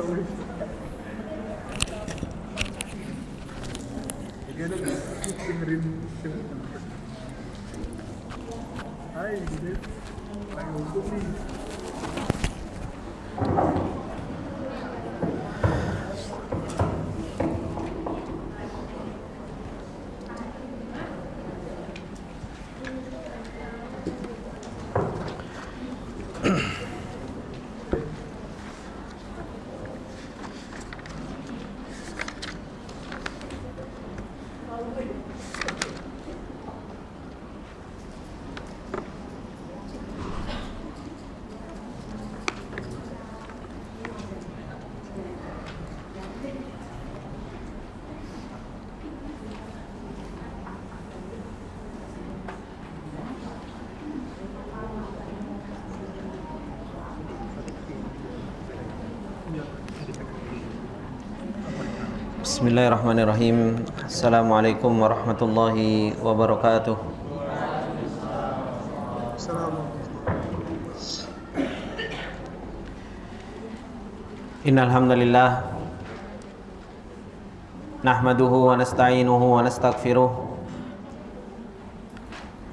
Hai, gitu. Hai, hukum nih. Bismillahirrahmanirrahim. Assalamualaikum warahmatullahi wabarakatuh. Innal hamdalillah nahmaduhu wa nasta'inuhu wa nastaghfiruh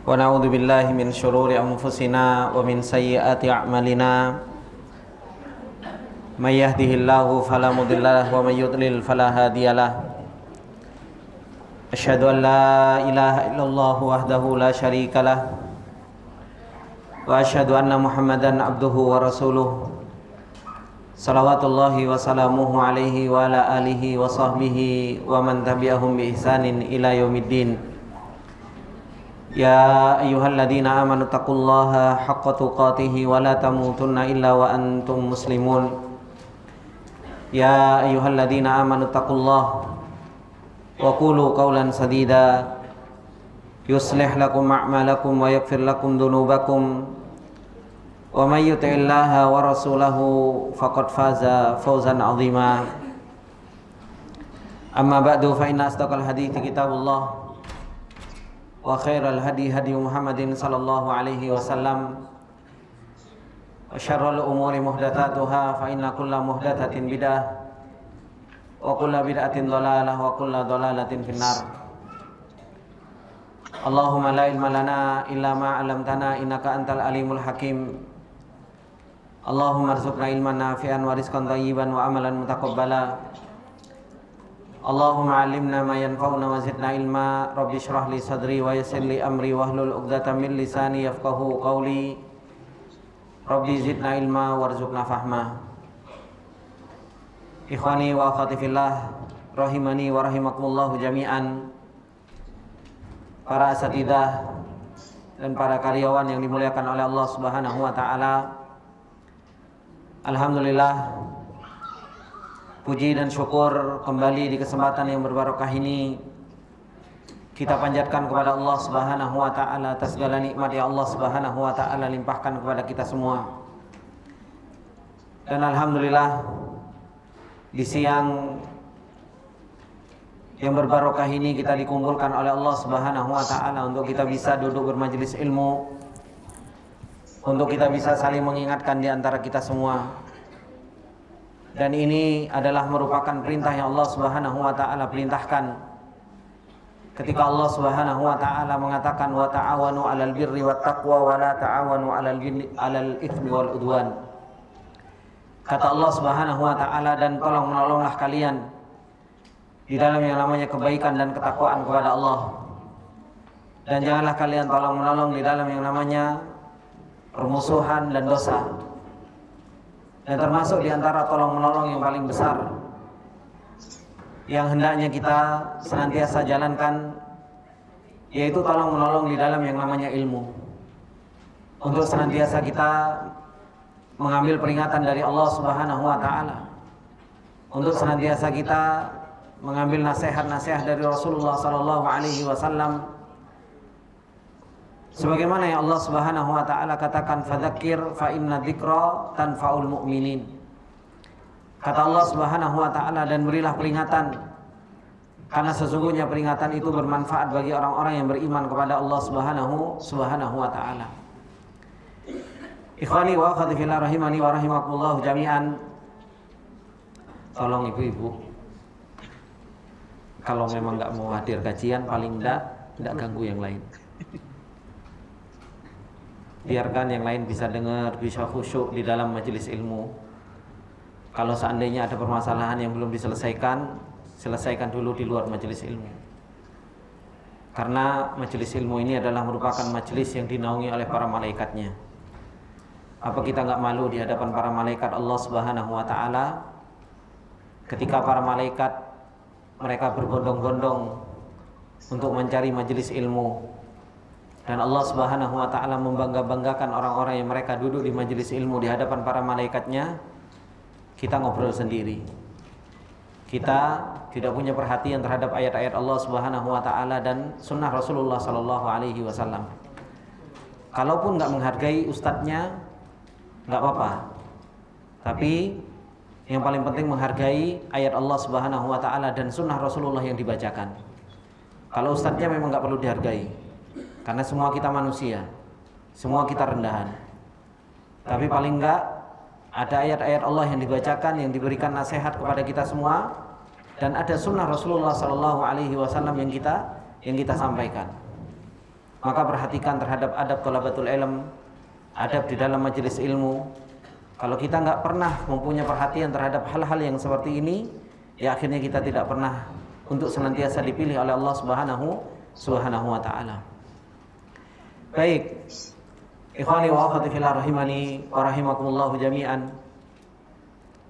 wa na'udzu billahi min syururi anfusina wa min sayyiati a'malina. May yahdihillahu fala mudhillalah wa may yudlil fala hadiyalah. Asyhadu an la ilaha illallah wahdahu la syarikalah wa asyhadu anna Muhammadan abduhu wa rasuluh. Salawatullahi wa salamuhu alaihi wa ala alihi wa sahbihi wa man tabi'ahum bi ihsanin ila yaumiddin. Ya ayyuhalladzina amanu taqullaha haqqa tuqatih wa la tamutunna illa wa antum muslimun. Ya ayyuhalladzina amanu taqullaha wa qulu qawlan sadida yuslih lakum a'malakum wa yaghfir lakum dhunubakum wa may yuti'illaha wa rasulahu faqad faza fawzan 'azima. Amma ba'du, fa inna asdaqal hadithi kitabullah wa khairal hadi hadi Muhammadin sallallahu alaihi wasallam wa syarrul umuri muhdatsatuha fa inna kulla muhdatsatin bidah wa kulla bid'atin dhalalah wa kulla dhalalatin finnar. Allahumma la ilma lana illa ma 'allamtana innaka antal alimul hakim. Allahumma arzuqna ilman nafi'an wa rizqan thayyiban wa amalan mutaqabbala. Allahumma 'allimna ma yanfa'una wa zidna ilma. Rabbi shrah li sadri wa yassir li amri wahlul 'uqdatam min lisani yafqahu qawli. Rabbi zidna ilma warzuqna fahma. Ikhwani wa akhwati fillah, rahimani wa rahimakumullah jami'an. Para asatidzah dan para karyawan yang dimuliakan oleh Allah Subhanahu wa taala. Alhamdulillah, puji dan syukur kembali di kesempatan yang berbarokah ini kita panjatkan kepada Allah Subhanahu wa taala atas segala nikmat yang Allah Subhanahu wa taala limpahkan kepada kita semua. Dan alhamdulillah, di siang yang berbarokah ini kita dikumpulkan oleh Allah Subhanahu wa taala untuk kita bisa duduk bermajelis ilmu, untuk kita bisa saling mengingatkan di antara kita semua. Dan ini adalah merupakan perintah yang Allah Subhanahu wa taala perintahkan ketika Allah Subhanahu wa taala mengatakan wa ta'awanu 'alal birri wat taqwa wa la ta'awanu 'alal itsmi wal udwan. Kata Allah Subhanahu wa taala, dan tolong menolonglah kalian di dalam yang namanya kebaikan dan ketakwaan kepada Allah. Dan janganlah kalian tolong menolong di dalam yang namanya permusuhan dan dosa. Dan termasuk di antara tolong menolong yang paling besar yang hendaknya kita senantiasa jalankan, yaitu tolong menolong di dalam yang namanya ilmu. Untuk senantiasa kita mengambil peringatan dari Allah Subhanahu wa taala, untuk senantiasa kita mengambil nasihat-nasihat dari Rasulullah sallallahu alaihi wasallam, sebagaimana yang Allah Subhanahu wa taala katakan, fadzakir fa inna dzikra tanfa'ul mu'minin. Kata Allah Subhanahu wa taala, dan berilah peringatan karena sesungguhnya peringatan itu bermanfaat bagi orang-orang yang beriman kepada Allah Subhanahu wa taala. Ikhwani wa akhwati fillah rahimani wa rahimakumullah jami'an. tolong ibu-ibu, kalau memang nggak mau hadir kajian, paling tidak ganggu yang lain. Biarkan yang lain bisa dengar, bisa khusyuk di dalam majelis ilmu. Kalau seandainya ada permasalahan yang belum diselesaikan, selesaikan dulu di luar majelis ilmu. Karena majelis ilmu ini adalah merupakan majelis yang dinaungi oleh para malaikatnya. Apa kita nggak malu di hadapan para malaikat Allah Subhanahu wa taala ketika para malaikat mereka berbondong-bondong untuk mencari majelis ilmu, dan Allah Subhanahu wa taala membangga-banggakan orang-orang yang mereka duduk di majelis ilmu di hadapan para malaikatnya. Kita ngobrol sendiri. Kita tidak punya perhatian terhadap ayat-ayat Allah Subhanahu wa taala dan sunnah Rasulullah sallallahu alaihi wasallam. Kalaupun nggak menghargai ustadznya, nggak apa-apa. Tapi yang paling penting menghargai ayat Allah Subhanahu wa taala dan sunnah Rasulullah yang dibacakan. Kalau ustadznya memang nggak perlu dihargai, karena semua kita manusia, semua kita rendahan. Tapi paling enggak ada ayat-ayat Allah yang dibacakan, yang diberikan nasihat kepada kita semua, dan ada sunnah Rasulullah sallallahu alaihi wasallam yang kita sampaikan. Maka perhatikan terhadap adab thalabatul ilm, adab di dalam majelis ilmu. Kalau kita nggak pernah mempunyai perhatian terhadap hal-hal yang seperti ini, ya akhirnya kita tidak pernah untuk senantiasa dipilih oleh Allah Subhanahu wa taala. Baik, ikhwani wa akhwati fillah rahimani wa rahimakumullah jami'an.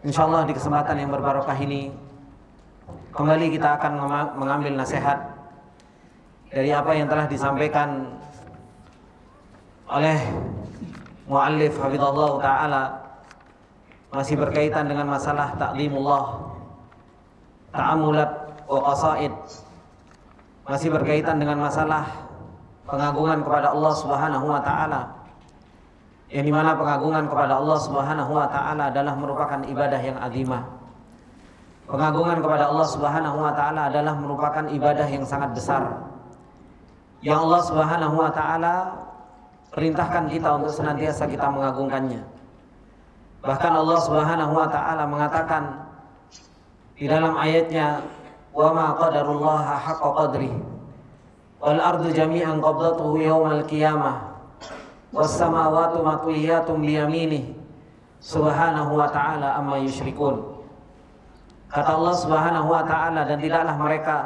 Insyaallah di kesempatan yang berbarokah ini kembali kita akan mengambil nasihat dari apa yang telah disampaikan oleh muallif hafizallah taala, masih berkaitan dengan masalah ta'zimullah, ta'amulat wa qasaid, masih berkaitan dengan masalah pengagungan kepada Allah Subhanahu wa taala, yang dimana pengagungan kepada Allah Subhanahu wa taala adalah merupakan ibadah yang azimah. Pengagungan kepada Allah Subhanahu wa taala adalah merupakan ibadah yang sangat besar, yang Allah Subhanahu wa taala perintahkan kita untuk senantiasa kita mengagungkannya. Bahkan Allah Subhanahu wa taala mengatakan di dalam ayatnya, wa ma qadarullaha haqqa qadrihi wal ardu jami'an qabdatuhu yaumal qiyamah was samawati matwiyatun biyaminih subhanahu wa ta'ala amma yusyrikun. Kata Allah Subhanahu wa ta'ala, dan tidaklah mereka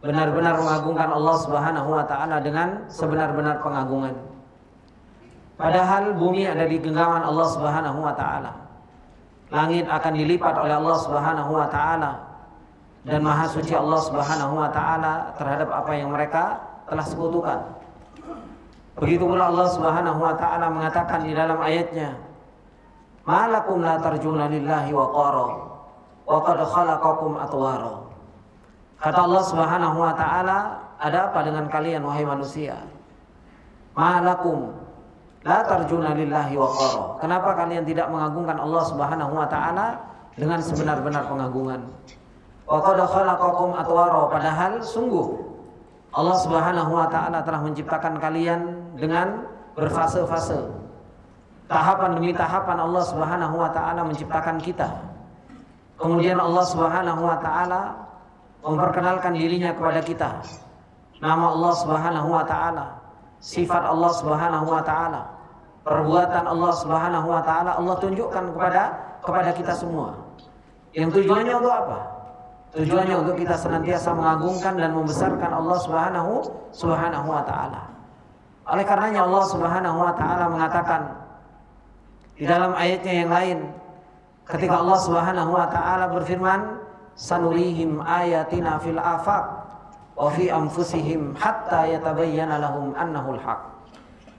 benar-benar mengagungkan Allah Subhanahu wa ta'ala dengan sebenar-benar pengagungan, padahal bumi ada di genggaman Allah Subhanahu wa ta'ala. Langit akan dilipat oleh Allah Subhanahu wa ta'ala, dan maha suci Allah Subhanahu wa ta'ala terhadap apa yang mereka telah sekutukan. Begitu pula Allah Subhanahu wa ta'ala mengatakan di dalam ayatnya, ma lakum la tarjuna lillahi waqara wa qad khalaqakum atwara. Kata Allah Subhanahu wa ta'ala, ada apa dengan kalian wahai manusia? Ma lakum la tarjuna lillahi waqara. Kenapa kalian tidak mengagungkan Allah Subhanahu wa ta'ala dengan sebenar-benar pengagungan? Wa qad khalaqakum atwara, padahal sungguh Allah Subhanahu wa ta'ala telah menciptakan kalian dengan berfase-fase. Tahapan demi tahapan Allah Subhanahu wa ta'ala menciptakan kita. Kemudian Allah Subhanahu wa ta'ala memperkenalkan dirinya kepada kita. Nama Allah Subhanahu wa ta'ala, sifat Allah Subhanahu wa ta'ala, perbuatan Allah Subhanahu wa ta'ala Allah tunjukkan kepada kita semua. Yang tujuannya untuk apa? Tujuannya untuk kita senantiasa mengagungkan dan membesarkan Allah Subhanahu wa ta'ala. Oleh karenanya Allah Subhanahu wa ta'ala mengatakan di dalam ayatnya yang lain, ketika Allah Subhanahu wa ta'ala berfirman, sanurihim ayatina fil afaq wa fi anfusihim hatta yatabayyana lahum annahul haq.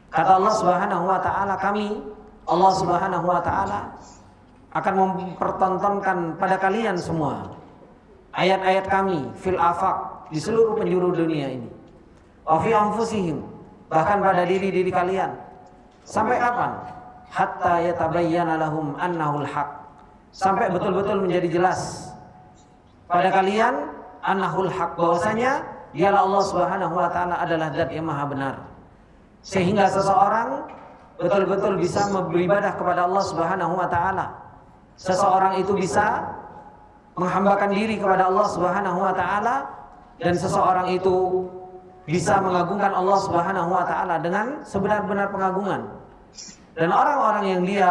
Kata Allah Subhanahu wa ta'ala, kami Allah Subhanahu wa ta'ala akan mempertontonkan pada kalian semua ayat-ayat kami fil afaq, di seluruh penjuru dunia ini, wa fi anfusihim, bahkan pada diri-diri kalian. Sampai kapan? Hatta yatabayyana lahum annahul haq, sampai betul-betul menjadi jelas pada kalian annahul haq, bahwasanya dialah Allah Subhanahu wa ta'ala adalah zat yang maha benar, sehingga seseorang betul-betul bisa beribadah kepada Allah Subhanahu wa ta'ala. Seseorang itu bisa menghambakan diri kepada Allah Subhanahu wa taala, dan seseorang itu bisa mengagungkan Allah Subhanahu wa taala dengan sebenar-benar pengagungan. Dan orang-orang yang dia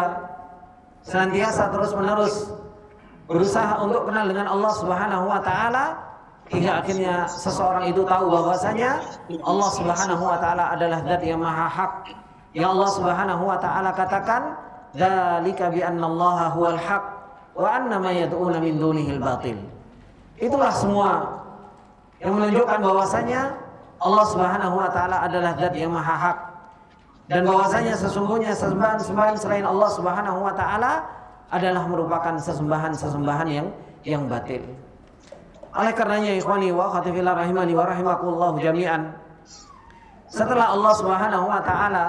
senantiasa terus-menerus berusaha untuk kenal dengan Allah Subhanahu wa taala, hingga akhirnya seseorang itu tahu bahwasanya Allah Subhanahu wa taala adalah zat yang maha hak. Yang Allah Subhanahu wa taala katakan, "Dzalika bi annallaha huwal haq wa anna ma yad'una min dunihil batil." Itulah semua yang menunjukkan bahwasanya Allah Subhanahu wa taala adalah zat yang maha hak, dan bahwasanya sesungguhnya sesembahan selain Allah Subhanahu wa taala adalah merupakan sesembahan yang batil. Oleh karenanya ikhwani wa akhwati fillah rahimani wa rahimakumullah jami'an, setelah Allah Subhanahu wa taala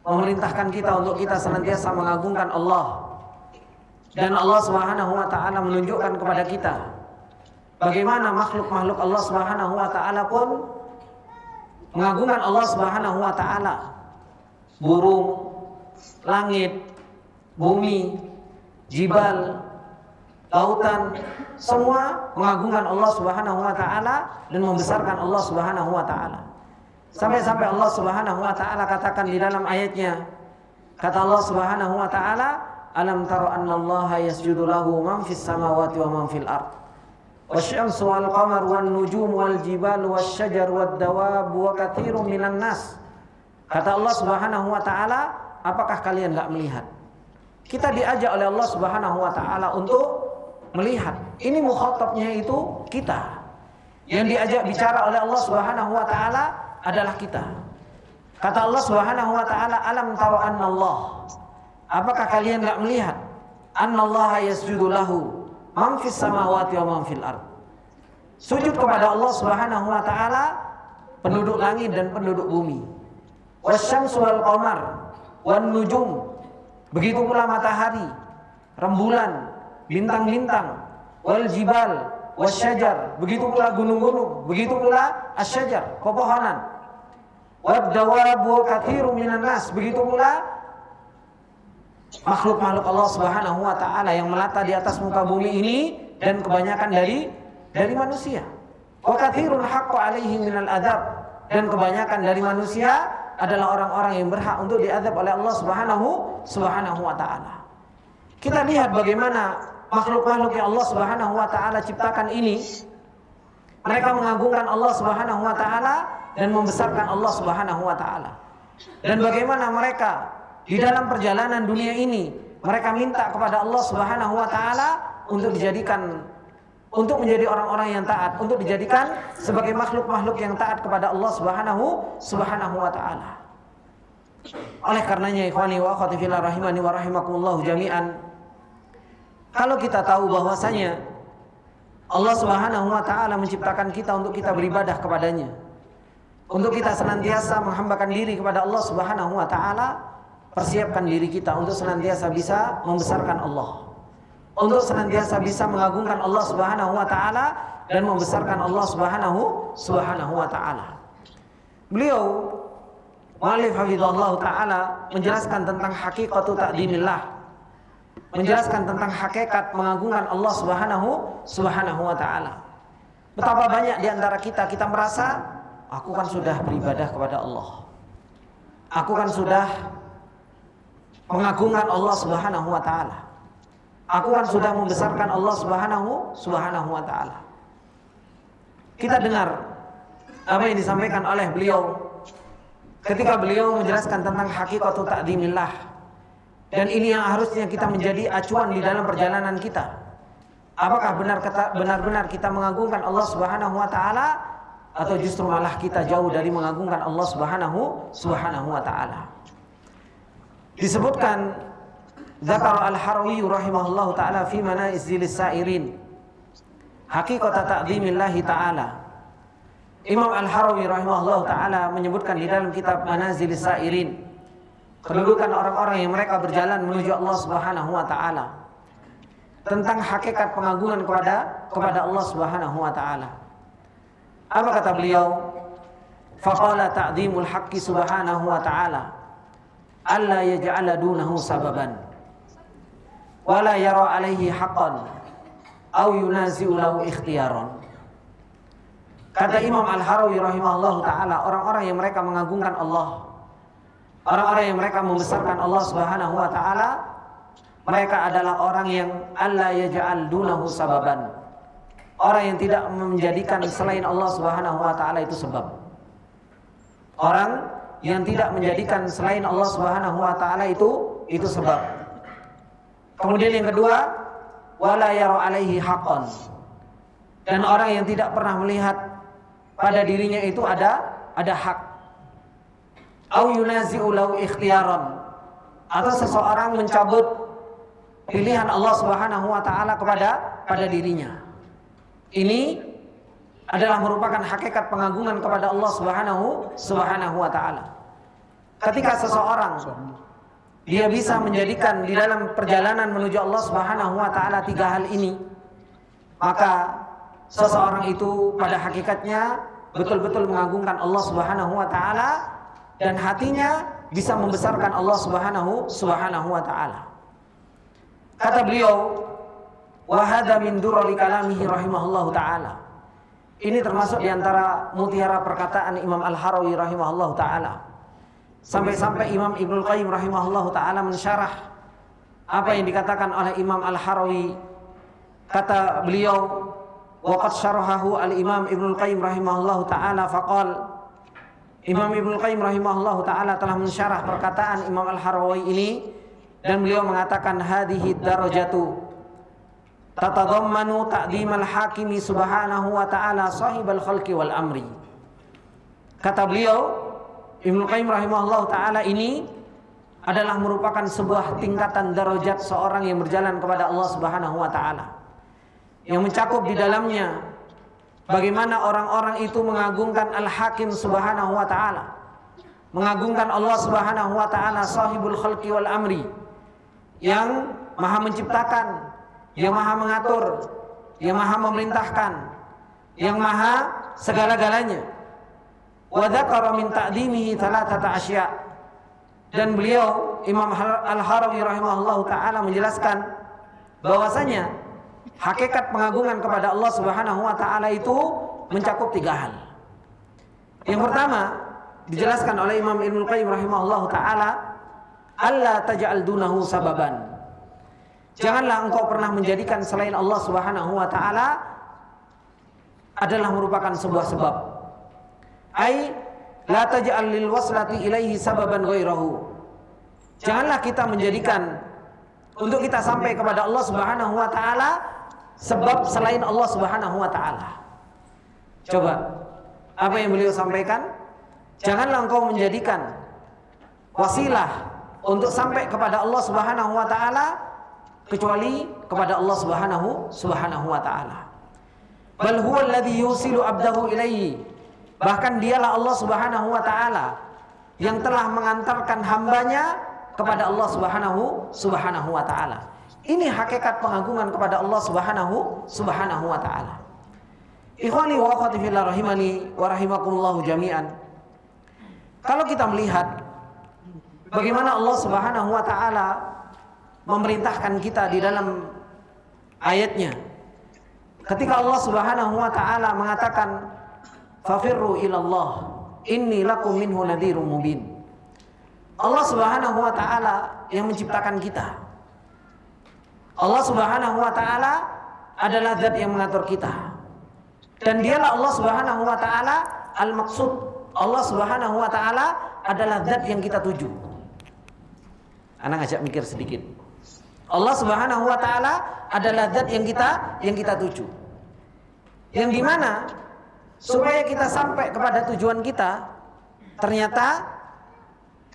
memerintahkan kita untuk kita senantiasa mengagungkan Allah, dan Allah Subhanahu wa taala menunjukkan kepada kita bagaimana makhluk-makhluk Allah Subhanahu wa taala pun mengagungkan Allah Subhanahu wa taala. Burung, langit, bumi, jibal, lautan, semua mengagungkan Allah Subhanahu wa taala dan membesarkan Allah Subhanahu wa taala. Sampai-sampai Allah Subhanahu wa taala katakan di dalam ayatnya, kata Allah Subhanahu wa taala, "Alam tara annallaha yasjudu lahu man fis samawati wa man fil ard. Wasyamsu wal qamaru wan nujumu wal jibalu wasyajaru wad dawabu wa katsirun minan nas." Kata Allah Subhanahu wa taala, apakah kalian enggak melihat? Kita diajak oleh Allah Subhanahu wa taala untuk melihat. Ini mukhatabnya itu kita. Yang diajak bicara oleh Allah Subhanahu wa taala adalah kita. Kata Allah Subhanahu wa taala, "Alam tara annallah." Apakah kalian enggak melihat? Annallaha yasjudu lahu man fis samawati wa man fil ard. Sujud kepada Allah Subhanahu wa taala penduduk langit dan penduduk bumi. Wasyamsu wal qamar wan nujum, begitu pula matahari, rembulan, bintang-bintang, wal jibal wasyajar, begitu pula gunung-gunung, begitu pula asyajar, pepohonan, wad dawabu katsirun minan nas, begitu pula makhluk-makhluk Allah Subhanahu wa taala yang melata di atas muka bumi ini, dan kebanyakan dari manusia. Wa katsirun haqqa alaihim minal adzab, dan kebanyakan dari manusia adalah orang-orang yang berhak untuk diazab oleh Allah Subhanahu wa taala. Kita lihat bagaimana makhluk-makhluk yang Allah Subhanahu wa taala ciptakan ini, mereka mengagungkan Allah Subhanahu wa taala dan membesarkan Allah Subhanahu wa taala. Dan bagaimana mereka di dalam perjalanan dunia ini, mereka minta kepada Allah Subhanahu wa taala untuk menjadi orang-orang yang taat, untuk dijadikan sebagai makhluk-makhluk yang taat kepada Allah Subhanahu wa taala. Oleh karenanya ikhwani wa akhwati fillah rahimani wa rahimakumullah jami'an, kalau kita tahu bahwasanya Allah Subhanahu wa taala menciptakan kita untuk kita beribadah kepadanya, untuk kita senantiasa menghambakan diri kepada Allah Subhanahu wa taala, persiapkan diri kita untuk senantiasa bisa membesarkan Allah, untuk senantiasa bisa mengagungkan Allah Subhanahu wa taala dan membesarkan Allah Subhanahu wa taala. Beliau Mu'allif hafizahullah taala menjelaskan tentang hakikatu ta'dimillah, menjelaskan tentang hakikat mengagungkan Allah Subhanahu wa taala. Betapa banyak di antara kita merasa, aku kan sudah beribadah kepada Allah, aku kan sudah mengagungkan Allah Subhanahu wa taala, aku kan sudah membesarkan Allah Subhanahu wa taala. Kita dengar apa yang disampaikan oleh beliau ketika beliau menjelaskan tentang hakikatu ta'dimillah, dan ini yang harusnya kita menjadi acuan di dalam perjalanan kita. Apakah benar-benar kita mengagungkan Allah Subhanahu wa taala, atau justru malah kita jauh dari mengagungkan Allah Subhanahu wa taala? Disebutkan Zakar al-Harawi rahimahullahu ta'ala fi Manaizilis Sa'irin hakikata ta'dhimillahi ta'ala. Imam al-Harawi rahimahullahu ta'ala menyebutkan di dalam kitab Manazilis Sa'irin kedudukan orang-orang yang mereka berjalan menuju Allah Subhanahu wa ta'ala, tentang hakikat pengagungan kepada Allah Subhanahu wa ta'ala. Apa kata beliau? Faqala ta'dhimul haqqi subhanahu wa ta'ala alla yaj'ala dunahu sababan wala yara alaihi haqqan au yunazi'u lahu ikhtiyaron. Kata Imam Al-Harawi rahimahullahu taala, orang-orang yang mereka mengagungkan Allah, orang-orang yang mereka membesarkan Allah Subhanahu wa taala, mereka adalah orang yang alla yaj'al dunahu sababan. Orang yang tidak menjadikan selain Allah Subhanahu wa taala itu sebab. Orang yang tidak menjadikan selain Allah Subhanahu wa taala itu sebab. Kemudian yang kedua, wala yara alaihi haqqan. Dan orang yang tidak pernah melihat pada dirinya itu ada hak. Au yunazi'u lahu ikhtiyaran. Atau seseorang mencabut pilihan Allah Subhanahu wa taala pada dirinya. Ini adalah merupakan hakikat pengagungan kepada Allah Subhanahu wa taala. Ketika seseorang dia bisa menjadikan di dalam perjalanan menuju Allah Subhanahu wa taala 3 hal ini, maka seseorang itu pada hakikatnya betul-betul mengagungkan Allah Subhanahu wa taala dan hatinya bisa membesarkan Allah Subhanahu wa taala. Kata beliau, wa hadza min durrali kalamihi rahimahullahu taala. Ini termasuk di antara mutiara perkataan Imam Al-Harawi rahimahullahu taala. Sampai-sampai Imam Ibnul Qayyim rahimahullahu taala mensyarah apa yang dikatakan oleh Imam Al-Harawi. Kata beliau, wa qad syarahahu al-Imam Ibnul Qayyim rahimahullahu taala faqal. Imam Ibnul Qayyim rahimahullahu taala telah mensyarah perkataan Imam Al-Harawi ini dan beliau mengatakan hadhihi darajatu tatadammanu ta'dhimal hakimi subhanahu wa ta'ala sahibal khalqi wal amri. Kata beliau, Ibnu Qayyim rahimahullah ta'ala, ini adalah merupakan sebuah tingkatan darajat seorang yang berjalan kepada Allah Subhanahu wa ta'ala, yang mencakup di dalamnya bagaimana orang-orang itu mengagungkan Al-Hakim Subhanahu wa ta'ala, mengagungkan Allah Subhanahu wa ta'ala sahibul khalqi wal amri, yang maha menciptakan, yang maha mengatur, yang maha memerintahkan, yang maha segala-galanya. Wa dzakara min ta'dhimihi thalathata asya'. Dan beliau Imam Al-Harawi rahimahullahu taala menjelaskan bahwasanya hakikat pengagungan kepada Allah Subhanahu wa taala itu mencakup 3 hal. Yang pertama dijelaskan oleh Imam Ibnu Qayyim rahimahullahu taala, alla taj'al dunahu sababan. Janganlah engkau pernah menjadikan selain Allah Subhanahu wa taala adalah merupakan sebuah sebab. Ai la taj'al lil waslati ilaihi sababan ghairahu. Janganlah kita menjadikan untuk kita sampai kepada Allah Subhanahu wa taala sebab selain Allah Subhanahu wa taala. Coba apa yang beliau sampaikan? Janganlah engkau menjadikan wasilah untuk sampai kepada Allah Subhanahu wa taala kecuali kepada Allah Subhanahu wa taala. Bal huwa alladhi yusilu abdahu ilaihi. Bahkan dialah Allah Subhanahu wa taala yang telah mengantarkan hambanya kepada Allah Subhanahu wa taala. Ini hakikat pengagungan kepada Allah Subhanahu wa taala. Ikhwani wa akhwati fillah rahimani wa rahimakumullah jami'an. Kalau kita melihat bagaimana Allah Subhanahu wa taala memerintahkan kita di dalam ayatnya, ketika Allah Subhanahu wa taala mengatakan fafirru ilallah inni lakum minhu nadhirum mubin. Allah Subhanahu wa taala yang menciptakan kita. Allah Subhanahu wa taala adalah zat yang mengatur kita. Dan dialah Allah Subhanahu wa taala al-maqsud. Allah Subhanahu wa taala adalah zat yang kita tuju. Anak ngajak mikir sedikit. Allah Subhanahu wa taala adalah zat yang kita tuju. Yang dimana supaya kita sampai kepada tujuan kita, ternyata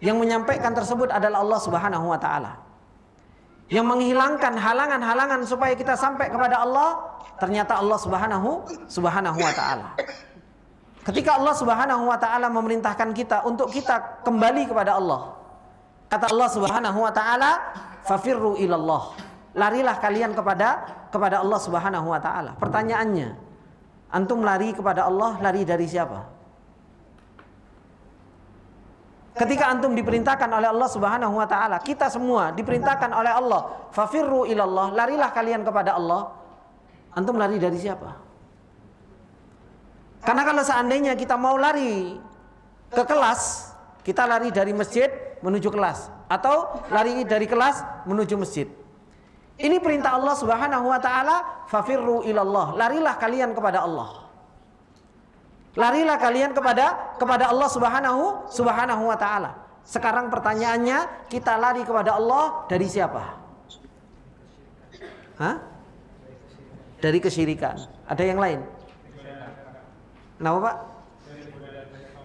yang menyampaikan tersebut adalah Allah Subhanahu wa taala. Yang menghilangkan halangan-halangan supaya kita sampai kepada Allah, ternyata Allah Subhanahu wa taala. Ketika Allah Subhanahu wa taala memerintahkan kita untuk kita kembali kepada Allah, kata Allah Subhanahu wa taala, fafirru ilallah. Larilah kalian kepada Allah Subhanahu wa taala. Pertanyaannya, antum lari kepada Allah, lari dari siapa? Ketika antum diperintahkan oleh Allah Subhanahu wa taala, kita semua diperintahkan oleh Allah, fafirru ilallah, larilah kalian kepada Allah. Antum lari dari siapa? Karena kalau seandainya kita mau lari ke kelas, kita lari dari masjid menuju kelas, atau lari dari kelas menuju masjid. Ini perintah Allah Subhanahu wa taala, fafirru ilallah, larilah kalian kepada Allah. Larilah kalian kepada Allah Subhanahu wa taala. Sekarang pertanyaannya, kita lari kepada Allah dari siapa? Hah? Dari kesyirikan. Ada yang lain? Kenapa Pak?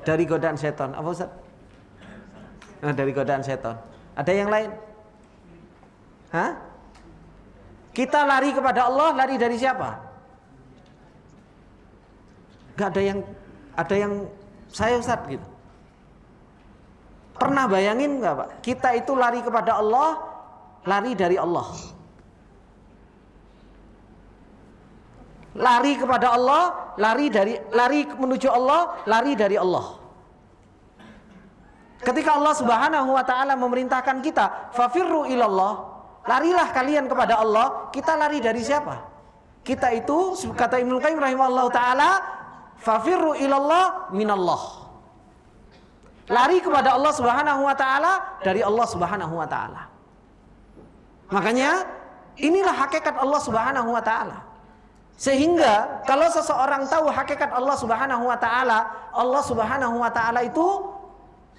Dari godaan setan. Apa Ustaz? Nah, dari godaan setan. Ada yang lain? Hah? Kita lari kepada Allah, lari dari siapa? Gak ada yang saya Ustaz gitu. Pernah bayangin gak Pak? Kita itu lari kepada Allah, lari dari Allah. Lari kepada Allah, lari menuju Allah, lari dari Allah. Ketika Allah Subhanahu wa taala memerintahkan kita, fafirru ilallah, larilah kalian kepada Allah, kita lari dari siapa? Kita itu, kata Ibnu Qayyim rahimahullahu taala, fafirru ilallah minallah. Lari kepada Allah Subhanahu wa taala dari Allah Subhanahu wa taala. Makanya inilah hakikat Allah Subhanahu wa taala. Sehingga kalau seseorang tahu hakikat Allah Subhanahu wa taala, Allah Subhanahu wa taala itu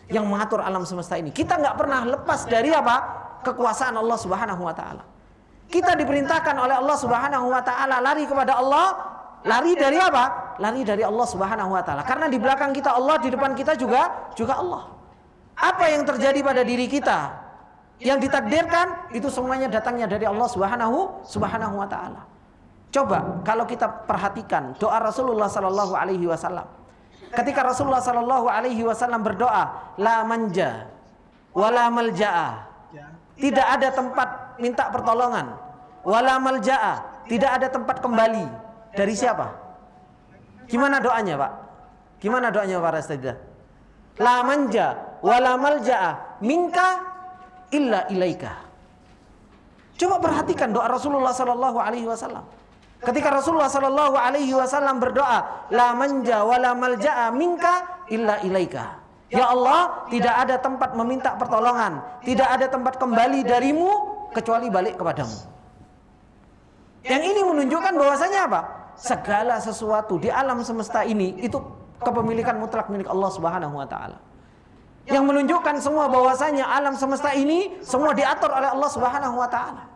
yang mengatur alam semesta ini. Kita nggak pernah lepas dari apa? Kekuasaan Allah Subhanahu wa taala. Kita diperintahkan oleh Allah Subhanahu wa taala lari kepada Allah, lari dari apa? Lari dari Allah Subhanahu wa taala. Karena di belakang kita Allah, di depan kita juga Allah. Apa yang terjadi pada diri kita yang ditakdirkan itu semuanya datangnya dari Allah Subhanahu wa taala. Coba kalau kita perhatikan doa Rasulullah sallallahu alaihi wasallam. Ketika Rasulullah sallallahu alaihi wasallam berdoa, la manja wala malja'a. Tidak ada tempat minta pertolongan. Wala malja'a, tidak ada tempat kembali. Dari siapa? Gimana doanya, Pak? Gimana doanya para ustadzah? La manja wala malja'a minka illa ilaika. Coba perhatikan doa Rasulullah sallallahu alaihi wasallam. Ketika Rasulullah sallallahu alaihi wasallam berdoa, la manja wala malja'a minka illa ilaika. Ya Allah, tidak ada tempat meminta pertolongan, tidak ada tempat kembali darimu kecuali balik kepadamu. Yang ini menunjukkan bahwasanya apa? Segala sesuatu di alam semesta ini itu kepemilikan mutlak milik Allah Subhanahu wa taala. Yang menunjukkan semua bahwasanya alam semesta ini semua diatur oleh Allah Subhanahu wa taala.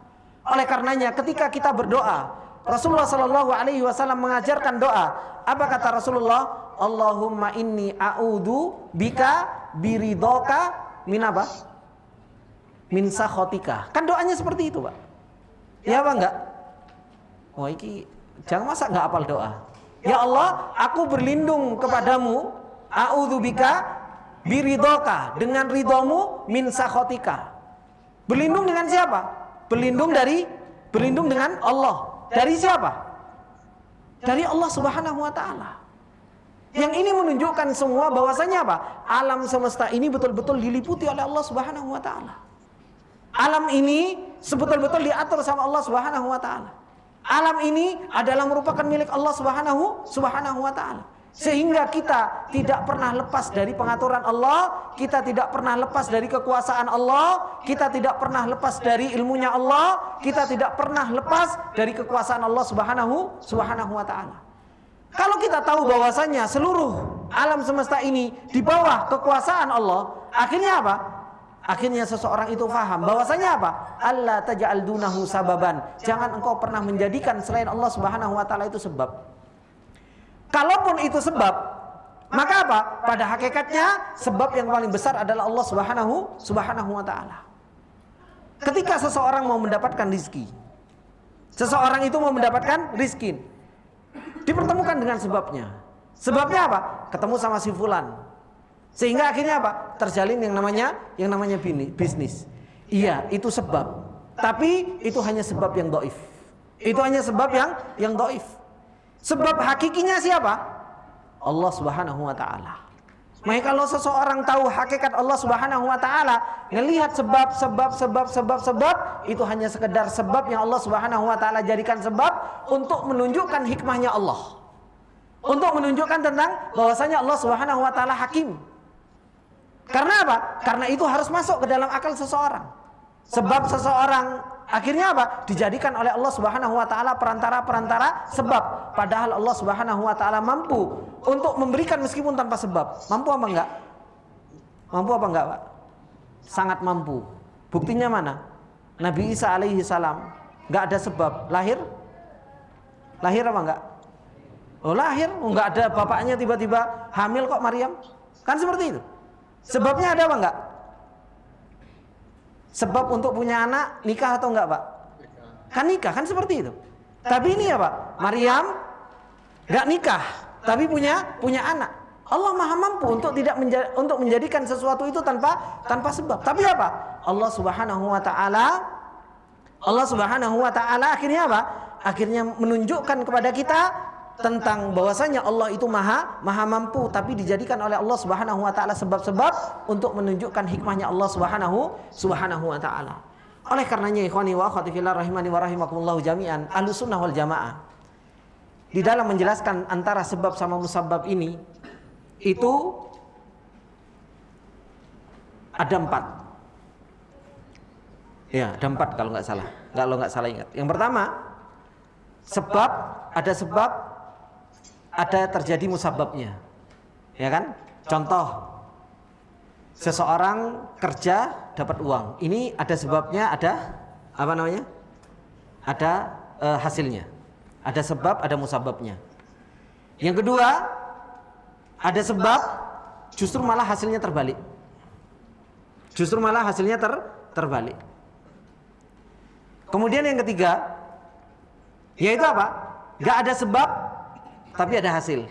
Oleh karenanya ketika kita berdoa, Rasulullah sallallahu alaihi wasallam mengajarkan doa. Apa kata Rasulullah? Allahumma inni a'udzu bika biridhoka min apa? Min sakhatika. Kan doanya seperti itu, Pak. Ya apa enggak? Oh, iki jangan masa enggak hafal doa. Ya Allah, aku berlindung kepadamu, a'udzu bika biridhoka, dengan ridhomu, min sakhatika. Berlindung dengan siapa? Berlindung dengan Allah. Dari siapa? Dari Allah Subhanahu wa taala. Yang ini menunjukkan semua bahwasanya apa? Alam semesta ini betul-betul diliputi oleh Allah Subhanahu wa taala. Alam ini sebetul-betul diatur sama Allah Subhanahu wa taala. Alam ini adalah merupakan milik Allah Subhanahu wa taala. Sehingga kita tidak pernah lepas dari pengaturan Allah, kita tidak pernah lepas dari kekuasaan Allah, kita tidak pernah lepas dari ilmunya Allah, kita tidak pernah lepas dari kekuasaan Allah Subhanahu wa taala. Kalau kita tahu bahwasanya seluruh alam semesta ini di bawah kekuasaan Allah, akhirnya apa? Akhirnya seseorang itu faham bahwasanya apa? Allah taj'al dunahu sababan. Jangan engkau pernah menjadikan selain Allah Subhanahu wa taala itu sebab. Kalaupun itu sebab, maka apa? Pada hakikatnya sebab yang paling besar adalah Allah Subhanahu wa taala. Ketika seseorang mau mendapatkan rizki, seseorang itu mau mendapatkan rizki, dipertemukan dengan sebabnya. Sebabnya apa? Ketemu sama si fulan. Sehingga akhirnya apa? Terjalin yang namanya bisnis. Iya, itu sebab. Tapi itu hanya sebab yang dhaif. Itu hanya sebab yang dhaif. Sebab hakikinya siapa? Allah Subhanahu wa taala. Maka kalau seseorang tahu hakikat Allah Subhanahu wa taala, ngelihat sebab, itu hanya sekedar sebab yang Allah Subhanahu wa taala jadikan sebab, sebab untuk menunjukkan hikmahnya Allah. Untuk menunjukkan tentang bahwasanya Allah Subhanahu wa taala hakim. Karena apa? Karena itu harus masuk ke dalam akal seseorang. Sebab seseorang akhirnya apa? Dijadikan oleh Allah Subhanahu wa taala perantara-perantara sebab. Padahal Allah Subhanahu wa taala mampu untuk memberikan meskipun tanpa sebab. Mampu apa enggak? Mampu apa enggak, Pak? Sangat mampu. Buktinya mana? Nabi Isa alaihi salam enggak ada sebab, lahir? Lahir apa enggak? Oh, lahir, enggak ada bapaknya tiba-tiba hamil kok Maryam. Kan seperti itu. Sebabnya ada apa enggak? Sebab untuk punya anak nikah atau enggak, Pak? Kan nikah, kan seperti itu. Tapi ini ya, Pak, Maryam enggak nikah, tapi punya anak. Allah Maha mampu untuk untuk menjadikan sesuatu itu tanpa sebab. Tapi apa? Allah Subhanahu wa taala akhirnya apa? Akhirnya menunjukkan kepada kita tentang bahwasanya Allah itu maha mampu, tapi dijadikan oleh Allah Subhanahu wa taala sebab-sebab untuk menunjukkan hikmahnya Allah Subhanahu wa taala. Oleh karenanya ikhwani wa akhwati fillah rahimani wa rahimakumullah jami'an, Ahlussunnah wal Jamaah di dalam menjelaskan antara sebab sama musabbab ini itu ada 4. Ya, ada 4 kalau nggak salah ingat. Yang pertama, sebab, ada terjadi musababnya, ya kan? Contoh, seseorang kerja dapat uang, ini ada sebabnya, ada apa namanya? Ada hasilnya, ada sebab, ada musababnya. Yang kedua, ada sebab, justru malah hasilnya terbalik. Terbalik. Kemudian yang ketiga, yaitu apa? Gak ada sebab tapi ada hasil.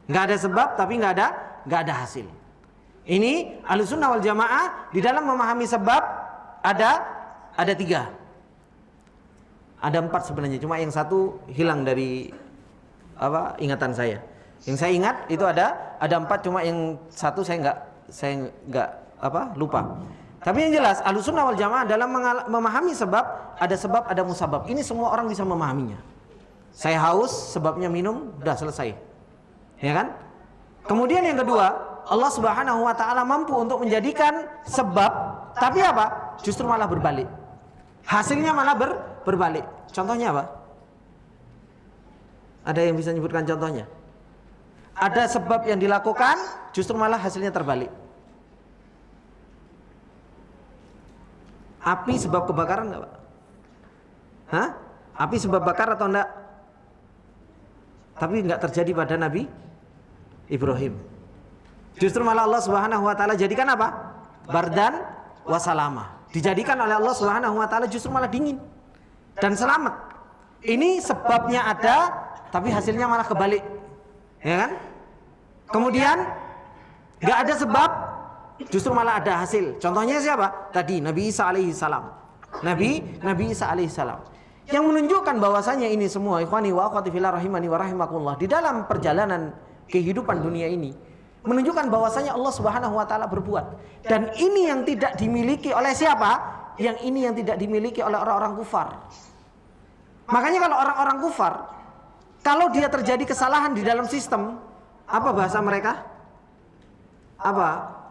Gak ada sebab tapi gak ada hasil. Ini Ahlussunnah wal Jamaah di dalam memahami sebab ada 3. Ada 4 sebenarnya, cuma yang satu hilang dari ingatan saya. Yang saya ingat itu ada 4, cuma yang satu saya nggak lupa. Tapi yang jelas Ahlussunnah wal Jamaah dalam memahami sebab, ada musabab. Ini semua orang bisa memahaminya. Saya haus, sebabnya minum, udah selesai. Ya kan? Kemudian yang kedua, Allah Subhanahu wa taala mampu untuk menjadikan sebab, tapi apa? Justru malah berbalik. Hasilnya malah berbalik. Contohnya apa? Ada yang bisa menyebutkan contohnya? Ada sebab yang dilakukan, justru malah hasilnya terbalik. Api sebab kebakaran enggak, Pak? Hah? Api sebab bakar atau enggak? Tapi enggak terjadi pada Nabi Ibrahim. Justru malah Allah Subhanahu wa taala jadikan apa? Bardan wa salama. Dijadikan oleh Allah Subhanahu wa taala justru malah dingin dan selamat. Ini sebabnya ada, tapi hasilnya malah kebalik. Ya kan? Kemudian enggak ada sebab, justru malah ada hasil. Contohnya siapa? Tadi Nabi Isa alaihi salam. Nabi Isa alaihi salam. Yang menunjukkan bahwasanya ini semua ikhwani wa akhwati fillah rahimani wa rahimakumullah di dalam perjalanan kehidupan dunia ini menunjukkan bahwasanya Allah Subhanahu wa taala berbuat, dan ini yang tidak dimiliki oleh siapa? Yang ini yang tidak dimiliki oleh orang-orang kufar. Makanya kalau orang-orang kufar, kalau dia terjadi kesalahan di dalam sistem, apa bahasa mereka? Apa?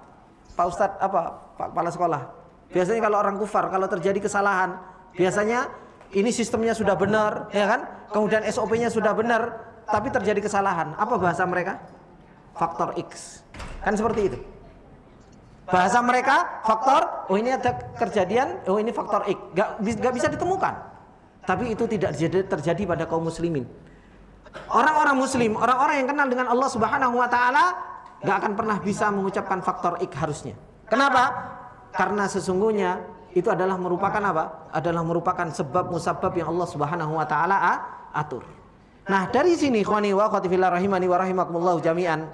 Pak Ustadz, Pak Kepala Sekolah? Biasanya kalau orang kufar, kalau terjadi kesalahan, biasanya ini sistemnya sudah benar, ya kan? Kemudian SOP-nya sudah benar, tapi terjadi kesalahan. Apa bahasa mereka? Faktor X. Kan seperti itu. Bahasa mereka faktor, oh ini ada kejadian, oh ini faktor X. Gak bisa ditemukan. Tapi itu tidak terjadi pada kaum muslimin. Orang-orang muslim, orang-orang yang kenal dengan Allah Subhanahu wa taala gak akan pernah bisa mengucapkan faktor X harusnya. Kenapa? Karena sesungguhnya itu adalah merupakan apa? Adalah merupakan sebab musabab yang Allah Subhanahu wa taala atur. Nah, dari sini ikhwani wa akhwati fillah rahimani wa rahimakumullah jami'an,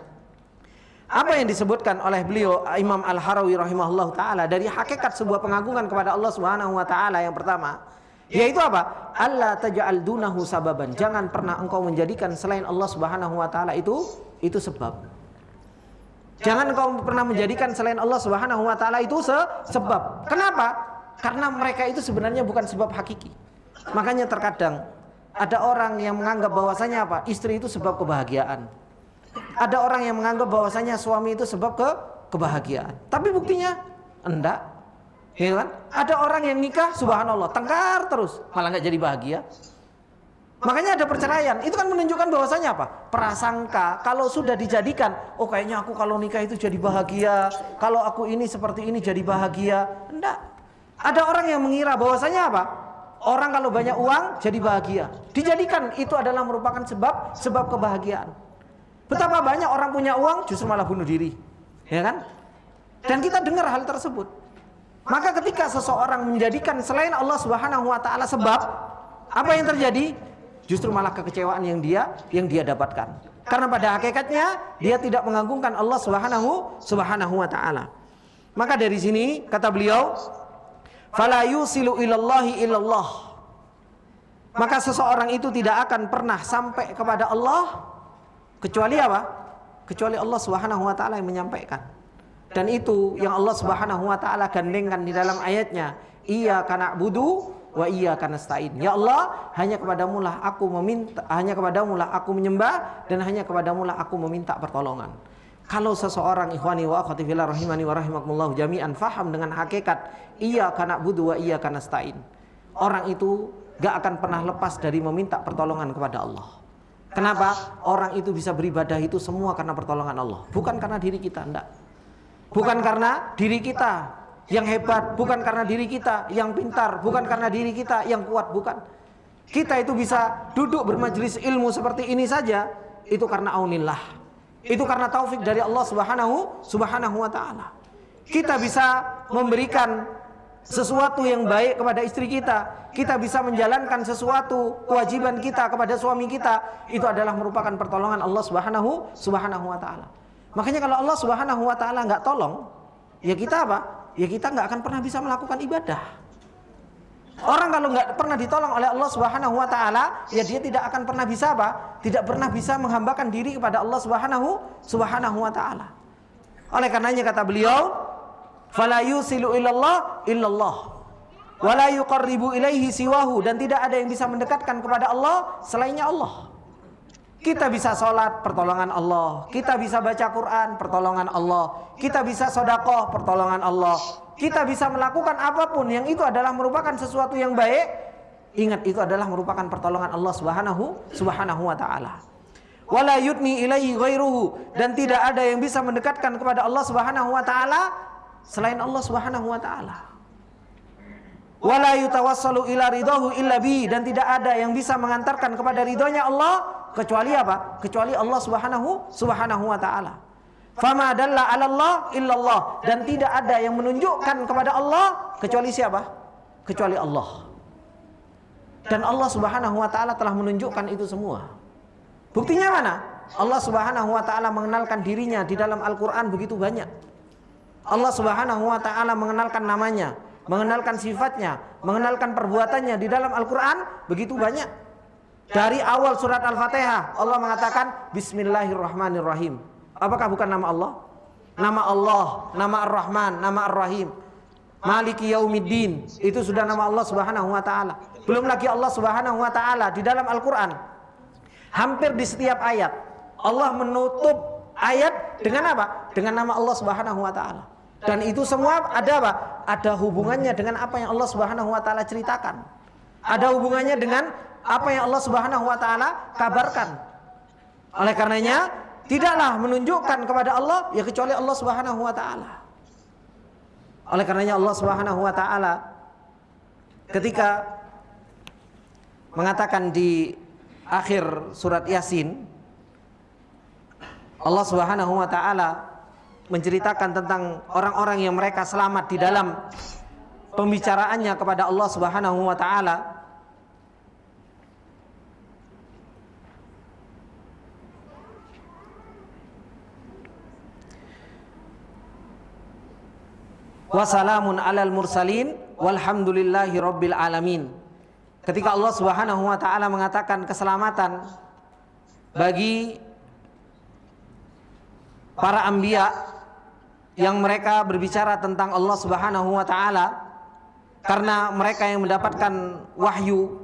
apa yang disebutkan oleh beliau Imam Al-Harawi rahimahullah taala dari hakikat sebuah pengagungan kepada Allah Subhanahu wa taala yang pertama, yaitu apa? Allah taj'al dunahu sababan. Jangan pernah engkau menjadikan selain Allah Subhanahu wa taala itu sebab. Jangan engkau pernah menjadikan selain Allah Subhanahu wa taala itu sebab. Kenapa? Karena mereka itu sebenarnya bukan sebab hakiki. Makanya terkadang Ada orang yang menganggap bahwasanya apa? Istri itu sebab kebahagiaan. Ada orang yang menganggap bahwasanya suami itu sebab kebahagiaan. Tapi buktinya enggak. Ya kan? Ada orang yang nikah, subhanallah, tengkar terus, malah nggak jadi bahagia. Makanya ada perceraian. Itu kan menunjukkan bahwasanya apa? Prasangka. Kalau sudah dijadikan, oh kayaknya aku kalau nikah itu jadi bahagia, kalau aku ini seperti ini jadi bahagia. Enggak. Ada orang yang mengira bahwasanya apa? Orang kalau banyak uang jadi bahagia. Dijadikan itu adalah merupakan sebab kebahagiaan. Betapa banyak orang punya uang justru malah bunuh diri. Ya kan? Dan kita dengar hal tersebut. Maka ketika seseorang menjadikan selain Allah Subhanahu wa taala sebab, apa yang terjadi? Justru malah kekecewaan yang dia dapatkan. Karena pada hakikatnya dia tidak mengagungkan Allah Subhanahu wa taala. Maka dari sini kata beliau, fala yusilu ilallahi illallah. Maka seseorang itu tidak akan pernah sampai kepada Allah kecuali apa? Kecuali Allah Subhanahu wa taala yang menyampaikan. Dan itu yang Allah Subhanahu wa taala gandengkan di dalam ayatnya, iyyaka na'budu wa iyyaka nasta'in. Ya Allah, hanya kepadamu lah aku meminta, hanya kepadamu lah aku menyembah, dan hanya kepadamu lah aku meminta pertolongan. Kalau seseorang, ikhwani wa akhwati fillah rahimani wa rahimakumullah jami'an, faham dengan hakikat iyyaka na'budu wa iyyaka nasta'in, orang itu gak akan pernah lepas dari meminta pertolongan kepada Allah. Kenapa? Orang itu bisa beribadah itu semua karena pertolongan Allah, bukan karena diri kita, enggak. Bukan karena diri kita yang hebat, bukan karena diri kita yang pintar, bukan karena diri kita yang kuat, bukan. Kita itu bisa duduk bermajelis ilmu seperti ini saja, itu karena aunillah. Itu karena taufik dari Allah Subhanahu wa taala. Kita bisa memberikan sesuatu yang baik kepada istri kita, kita bisa menjalankan sesuatu kewajiban kita kepada suami kita, itu adalah merupakan pertolongan Allah Subhanahu wa taala. Makanya kalau Allah Subhanahu wa taala enggak tolong, ya kita apa? Ya kita enggak akan pernah bisa melakukan ibadah. Orang kalau enggak pernah ditolong oleh Allah Subhanahu wa taala, ya dia tidak akan pernah bisa apa? Tidak pernah bisa menghambakan diri kepada Allah Subhanahu wa taala. Oleh karenanya kata beliau, fala yusilu illallah illallah wa la yuqarribu ilaihi siwahu, dan tidak ada yang bisa mendekatkan kepada Allah selainnya Allah. Kita bisa sholat, pertolongan Allah. Kita bisa baca Quran, pertolongan Allah. Kita bisa sedekah, pertolongan Allah. Kita bisa melakukan apapun yang itu adalah merupakan sesuatu yang baik. Ingat, itu adalah merupakan pertolongan Allah Subhanahu wa taala. Wala yudni ilaihi ghairuhu, dan tidak ada yang bisa mendekatkan kepada Allah Subhanahu wa taala selain Allah Subhanahu wa taala. Wala yutawassalu ila ridahu illa bi, dan tidak ada yang bisa mengantarkan kepada ridhonya Allah kecuali apa? Kecuali Allah Subhanahu wa taala. Fama dalla 'ala Allah illallah, dan tidak ada yang menunjukkan kepada Allah kecuali siapa? Kecuali Allah. Dan Allah Subhanahu wa taala telah menunjukkan itu semua. Buktinya mana? Allah Subhanahu wa taala mengenalkan dirinya di dalam Al-Qur'an begitu banyak. Allah Subhanahu wa taala mengenalkan namanya, mengenalkan sifatnya, mengenalkan perbuatannya di dalam Al-Qur'an begitu banyak. Dari awal surat Al-Fatihah Allah mengatakan Bismillahirrahmanirrahim. Apakah bukan nama Allah? Nama Allah, nama Ar-Rahman, nama Ar-Rahim, Maliki Yaumiddin, itu sudah nama Allah Subhanahu wa taala. Belum lagi Allah Subhanahu wa taala di dalam Al-Qur'an hampir di setiap ayat Allah menutup ayat dengan apa? Dengan nama Allah Subhanahu wa taala. Dan itu semua ada apa? Ada hubungannya dengan apa yang Allah Subhanahu wa taala ceritakan. Ada hubungannya dengan apa yang Allah Subhanahu wa taala kabarkan. Oleh karenanya tidaklah menunjukkan kepada Allah ya kecuali Allah Subhanahu wa taala. Oleh karenanya Allah Subhanahu wa taala ketika mengatakan di akhir surat Yasin, Allah Subhanahu wa taala menceritakan tentang orang-orang yang mereka selamat di dalam pembicaraannya kepada Allah Subhanahu wa taala. Wassalamun alal mursalin walhamdulillahi rabbil alamin. Ketika Allah Subhanahu wa taala mengatakan keselamatan bagi para anbiya yang mereka berbicara tentang Allah Subhanahu wa taala karena mereka yang mendapatkan wahyu,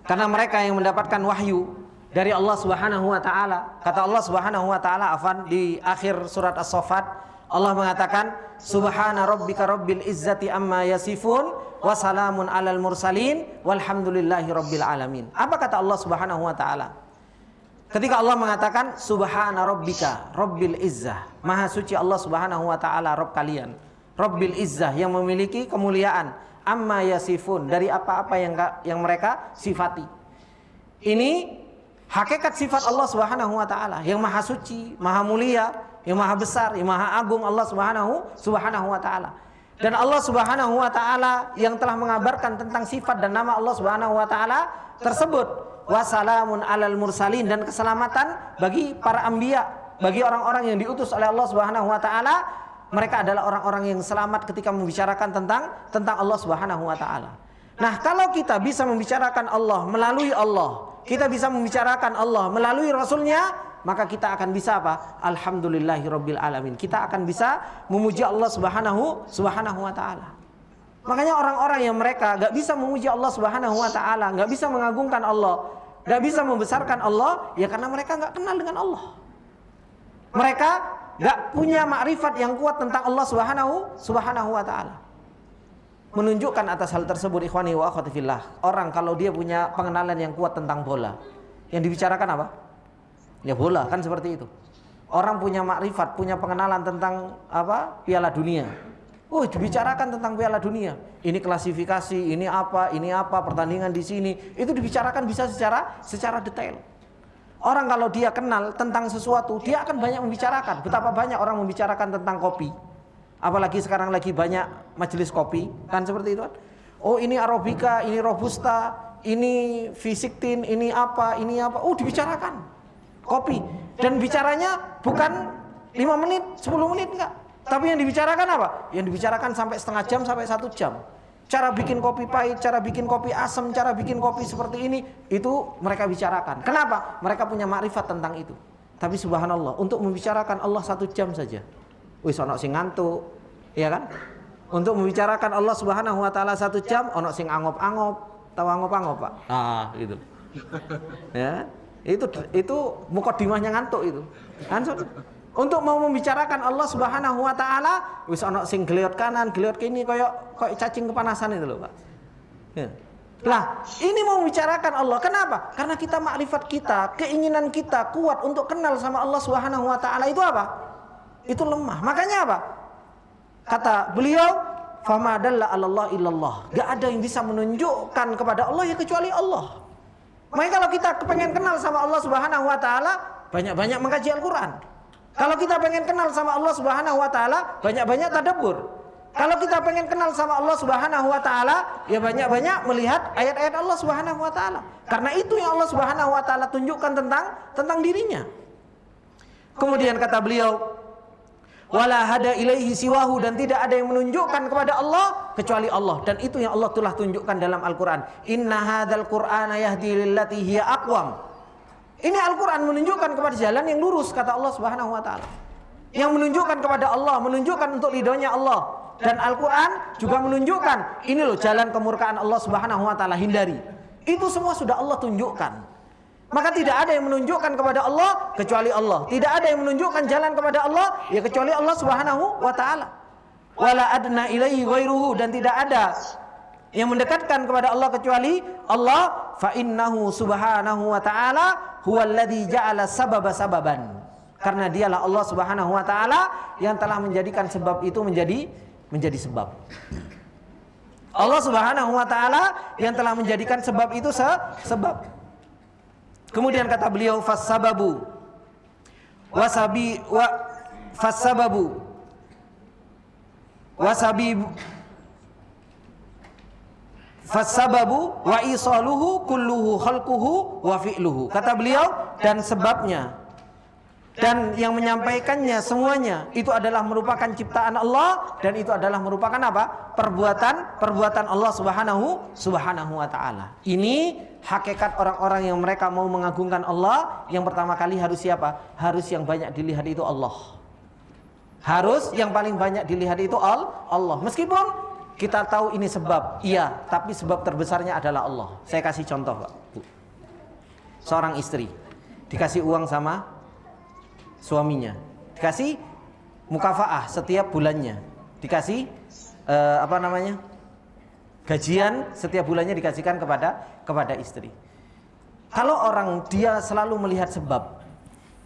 Karena mereka yang mendapatkan wahyu dari Allah Subhanahu wa taala. Kata Allah Subhanahu wa taala di akhir surat As-Saffat, Allah mengatakan subhana rabbika rabbil izzati amma yasifun wa salamun alal mursalin walhamdulillahi rabbil alamin. Apa kata Allah Subhanahu wa taala? Ketika Allah mengatakan subhana rabbika rabbil izzah, maha suci Allah Subhanahu wa taala Rabb kalian, rabbil izzah yang memiliki kemuliaan, amma yasifun dari apa-apa yang mereka sifati. Ini hakikat sifat Allah Subhanahu wa taala yang maha suci, maha mulia, yang maha besar, yang maha agung Allah Subhanahu wa taala. Dan Allah Subhanahu wa taala yang telah mengabarkan tentang sifat dan nama Allah Subhanahu wa taala tersebut, wassalamun alal mursalin, dan keselamatan bagi para anbiya, bagi orang-orang yang diutus oleh Allah Subhanahu wa taala. Mereka adalah orang-orang yang selamat ketika membicarakan tentang Allah Subhanahu wa taala. Nah, kalau kita bisa membicarakan Allah melalui Allah, kita bisa membicarakan Allah melalui Rasulnya, maka kita akan bisa apa? Alhamdulillahirabbil alamin. Kita akan bisa memuji Allah Subhanahu wa taala. Makanya orang-orang yang mereka gak bisa memuji Allah Subhanahu wa taala, gak bisa mengagungkan Allah, gak bisa membesarkan Allah, ya karena mereka gak kenal dengan Allah. Mereka gak punya makrifat yang kuat tentang Allah Subhanahu wa taala. Menunjukkan atas hal tersebut, ikhwani wa akhwati fillah, orang kalau dia punya pengenalan yang kuat tentang bola, yang dibicarakan apa? Ya bola, kan seperti itu. Orang punya makrifat, punya pengenalan tentang apa? Piala dunia. Oh, dibicarakan tentang Piala Dunia. Ini klasifikasi, ini apa, pertandingan di sini. Itu dibicarakan bisa secara detail. Orang kalau dia kenal tentang sesuatu, dia akan banyak membicarakan. Betapa banyak orang membicarakan tentang kopi. Apalagi sekarang lagi banyak majelis kopi, kan seperti itu kan. Oh, ini Arabica, ini Robusta, ini V16, ini apa. Oh, dibicarakan kopi. Dan bicaranya bukan 5 menit, 10 menit, enggak. Tapi yang dibicarakan apa? Yang dibicarakan sampai setengah jam sampai 1 jam. Cara bikin kopi pahit, cara bikin kopi asam, cara bikin kopi seperti ini, itu mereka bicarakan. Kenapa? Mereka punya makrifat tentang itu. Tapi subhanallah, untuk membicarakan Allah 1 jam saja, wis ono sing ngantuk, ya kan? Untuk membicarakan Allah Subhanahu wa taala 1 jam, ono sing angop-angop. Tahu angop-angop, Pak? Ah, gitu. Ya. Itu mukadimahnya ngantuk itu. Kan? Untuk mau membicarakan Allah Subhanahu wa taala, wis ana sing geliat kanan, geliat kiri, koyo cacing kepanasan itu loh, Pak. Ya. Lah, ini mau membicarakan Allah. Kenapa? Karena kita makrifat kita, keinginan kita kuat untuk kenal sama Allah Subhanahu wa taala itu apa? Itu lemah. Makanya apa? Kata beliau, fama dalla 'alallah illallah. Gak ada yang bisa menunjukkan kepada Allah ya kecuali Allah. Makanya kalau kita pengen kenal sama Allah Subhanahu wa taala, banyak-banyak mengkaji Al-Qur'an. Kalau kita pengen kenal sama Allah Subhanahu wa taala, banyak-banyak tadabbur. Kalau kita pengen kenal sama Allah Subhanahu wa taala, ya banyak-banyak melihat ayat-ayat Allah Subhanahu wa taala. Karena itu yang Allah Subhanahu wa taala tunjukkan tentang dirinya. Kemudian kata beliau, wala hada ilaihi siwahu, dan tidak ada yang menunjukkan kepada Allah kecuali Allah, dan itu yang Allah telah tunjukkan dalam Al-Qur'an. Inna hadzal qur'ana yahdi lillati hiya aqwam. Ini Al-Quran menunjukkan kepada jalan yang lurus, kata Allah Subhanahu wa taala. Yang menunjukkan kepada Allah, menunjukkan untuk ridhonya Allah. Dan Al-Quran juga menunjukkan, ini loh jalan kemurkaan Allah Subhanahu wa taala, hindari. Itu semua sudah Allah tunjukkan. Maka tidak ada yang menunjukkan kepada Allah kecuali Allah. Tidak ada yang menunjukkan jalan kepada Allah ya kecuali Allah Subhanahu wa taala. Wala adna ilaihi ghairuhu, dan tidak ada yang mendekatkan kepada Allah kecuali Allah. Fa innahu subhanahu wa ta'ala huwallazi ja'ala sababa sababan. Karena dialah Allah Subhanahu wa taala yang telah menjadikan sebab itu menjadi sebab. Allah Subhanahu wa taala yang telah menjadikan sebab itu sebab. Kemudian kata beliau, fassababu fassababu wa isaluhu kulluhu khalquhu wa fi'luhu. Kata beliau, dan sebabnya dan yang menyampaikannya semuanya itu adalah merupakan ciptaan Allah, dan itu adalah merupakan apa? Perbuatan Allah Subhanahu wa taala. Ini hakikat orang-orang yang mereka mau mengagungkan Allah. Yang pertama kali harus siapa? Harus yang banyak dilihat itu Allah. Harus yang paling banyak dilihat itu Allah. Meskipun kita tahu ini sebab, iya, tapi sebab terbesarnya adalah Allah. Saya kasih contoh, Pak, Bu. Seorang istri dikasih uang sama suaminya, dikasih mukafaah setiap bulannya, dikasih gajian setiap bulannya dikasihkan kepada istri. Kalau orang dia selalu melihat sebab,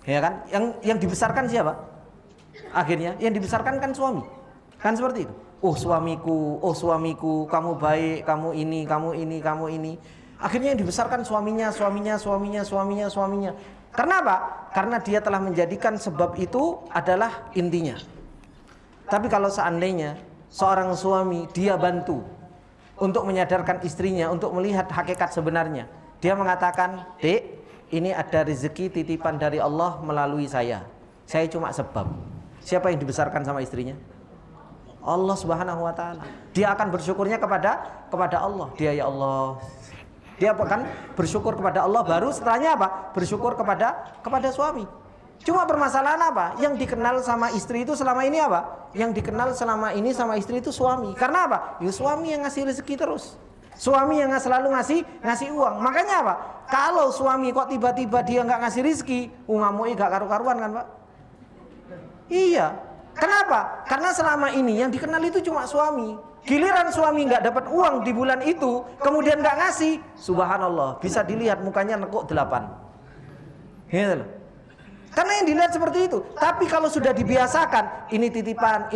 ya kan, yang dibesarkan siapa? Akhirnya yang dibesarkan kan suami, kan seperti itu. Oh suamiku, kamu baik, kamu ini. Akhirnya yang dibesarkan suaminya. Karena apa? Karena dia telah menjadikan sebab itu adalah intinya. Tapi kalau seandainya seorang suami dia bantu untuk menyadarkan istrinya untuk melihat hakikat sebenarnya, dia mengatakan, "Dek, ini ada rezeki titipan dari Allah melalui saya cuma sebab." Siapa yang dibesarkan sama istrinya? Allah Subhanahu wa taala. Dia akan bersyukurnya kepada Allah. Dia, ya Allah, dia akan bersyukur kepada Allah, baru setelahnya apa? Bersyukur kepada suami. Cuma permasalahan apa? Yang dikenal sama istri itu selama ini apa? Yang dikenal selama ini sama istri itu suami. Karena apa? Ya suami yang ngasih rezeki terus. Suami yang selalu ngasih uang. Makanya apa? Kalau suami kok tiba-tiba dia nggak ngasih rezeki, ngamuk gak karu-karuan kan, Pak? Iya. Kenapa? Karena selama ini yang dikenal itu cuma suami. Giliran suami nggak dapat uang di bulan itu, kemudian nggak ngasih, subhanallah, bisa dilihat mukanya nekuk 8. Gitu loh. Karena yang dilihat seperti itu. Tapi kalau sudah dibiasakan, ini titipan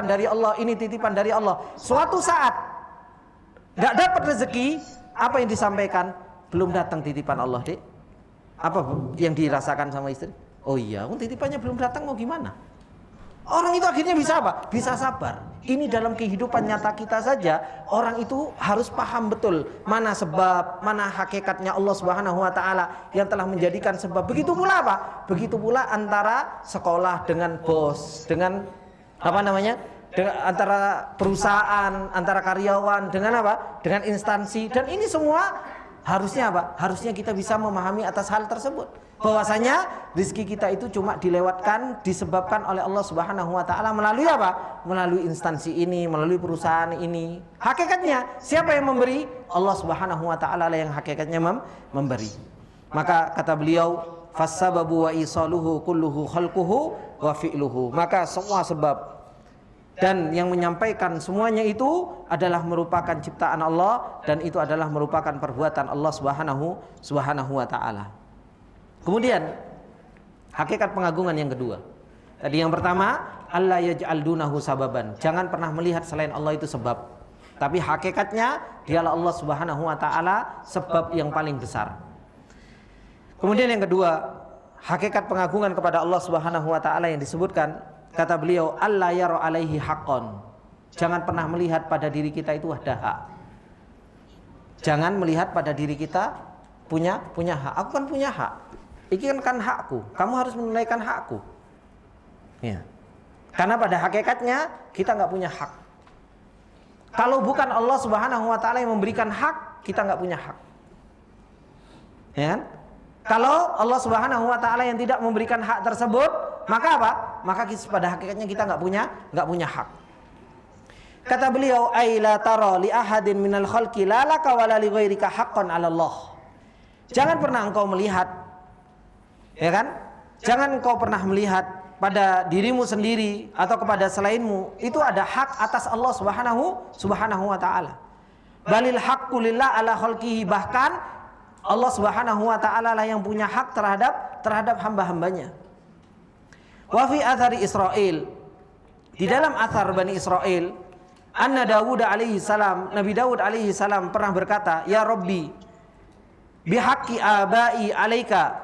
dari Allah, ini titipan dari Allah. Suatu saat nggak dapat rezeki, apa yang disampaikan? Belum datang titipan Allah, Dek. Apa yang dirasakan sama istri? Oh iya, titipannya belum datang, mau gimana? Orang itu akhirnya bisa apa? Bisa sabar. Ini dalam kehidupan nyata kita saja, orang itu harus paham betul mana sebab, mana hakikatnya Allah Subhanahu wa taala yang telah menjadikan sebab. Begitu pula apa? Begitu pula antara sekolah dengan bos, dengan antara perusahaan, antara karyawan dengan apa? Dengan instansi. Dan ini semua harusnya apa? Harusnya kita bisa memahami atas hal tersebut. Bahwasanya rezeki kita itu cuma dilewatkan, disebabkan oleh Allah Subhanahu wa taala melalui apa? Melalui instansi ini, melalui perusahaan ini. Hakikatnya siapa yang memberi? Allah Subhanahu wa taala lah yang hakikatnya memberi. Maka kata beliau, "Fassababu wa isaluhu kulluhu khalquhu wa fi'luhu." Maka semua sebab dan yang menyampaikan semuanya itu adalah merupakan ciptaan Allah, dan itu adalah merupakan perbuatan Allah Subhanahu wa taala. Kemudian hakikat pengagungan yang kedua. Tadi yang pertama, alla yaj'al dunahu sababan. Jangan pernah melihat selain Allah itu sebab. Tapi hakikatnya dialah Allah Subhanahu wa taala sebab yang paling besar. Kemudian yang kedua, hakikat pengagungan kepada Allah Subhanahu wa taala yang disebutkan, kata beliau, alla yara alaihi haqqan. Jangan pernah melihat pada diri kita itu ada hak. Jangan melihat pada diri kita punya hak. Aku kan punya hak. Ini kan hakku, kamu harus menunaikan hakku. Ya. Karena pada hakikatnya kita nggak punya hak. Kalau bukan Allah Subhanahu wa taala yang memberikan hak, kita nggak punya hak. Ya kan? Kalau Allah Subhanahu wa taala yang tidak memberikan hak tersebut, maka apa? Maka pada hakikatnya kita nggak punya hak. Kata beliau, "Ai la tara li ahadin minal khalqi la laka wa la li ghairika haqqan 'ala Allah." Jangan pernah engkau melihat, ya kan? Jangan engkau pernah melihat pada dirimu sendiri atau kepada selainmu itu ada hak atas Allah Subhanahu wa taala. Balil haqqu lillah ala khalqihi, bahkan Allah Subhanahu wa taala lah yang punya hak terhadap hamba-hambanya. Wa fi athari Israil, di dalam athar Bani Israil, anna Dawud alaihi salam, Nabi Dawud alaihi salam pernah berkata, "Ya Rabbi, bihaqqi abai alaika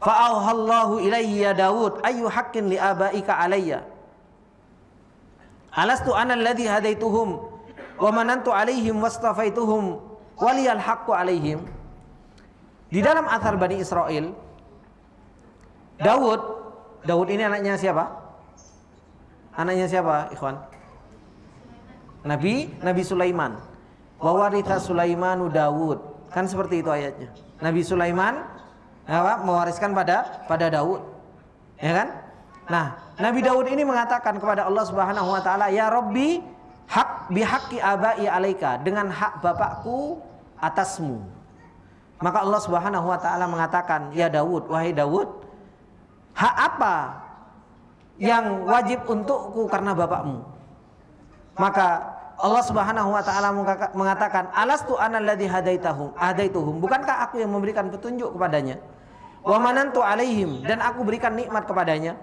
fa'auhallahu ilaihi ya Dawud ayu haqqin li abaika alayya alastu ana alladhi hadaituhum wa manantu alaihim wastafaituhum waliyal haqqu alaihim." Di dalam athar Bani Israil, Dawud ini anaknya siapa? Anaknya siapa, ikhwan? Nabi Sulaiman. Wa waritha Sulaimanu Dawud. Kan seperti itu ayatnya. Nabi Sulaiman mewariskan pada Daud, ya kan? Nah, Nabi Daud ini mengatakan kepada Allah Subhanahu wa taala, "Ya Rabbi, hak bihaqqi abai alaika, dengan hak bapakku atasmu." Maka Allah Subhanahu wa taala mengatakan, "Ya Daud, wahai Daud, hak apa yang wajib untukku karena bapakmu?" Maka Allah Subhanahu wa taala mengatakan, "Alastu ana alladzi hadaituhum, bukankah aku yang memberikan petunjuk kepadanya? Wa manantu alaihim, dan aku berikan nikmat kepadanya.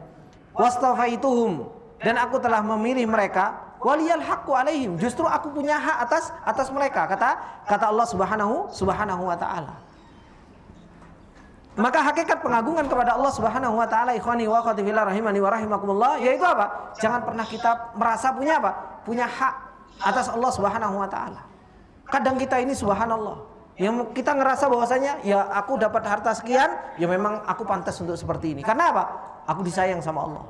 Wastafaituhum, dan aku telah memilih mereka. Waliyal haqqu alaihim, justru aku punya hak atas mereka," kata Allah Subhanahu wa taala. Maka hakikat pengagungan kepada Allah Subhanahu wa taala, ikhwani wa akhwati fillah rahimani wa rahimakumullah, yaitu apa? Jangan pernah kita merasa punya apa? Punya hak atas Allah Subhanahu wa taala. Kadang kita ini subhanallah, yang kita ngerasa bahwasanya ya aku dapat harta sekian, ya memang aku pantas untuk seperti ini. Karena apa? Aku disayang sama Allah.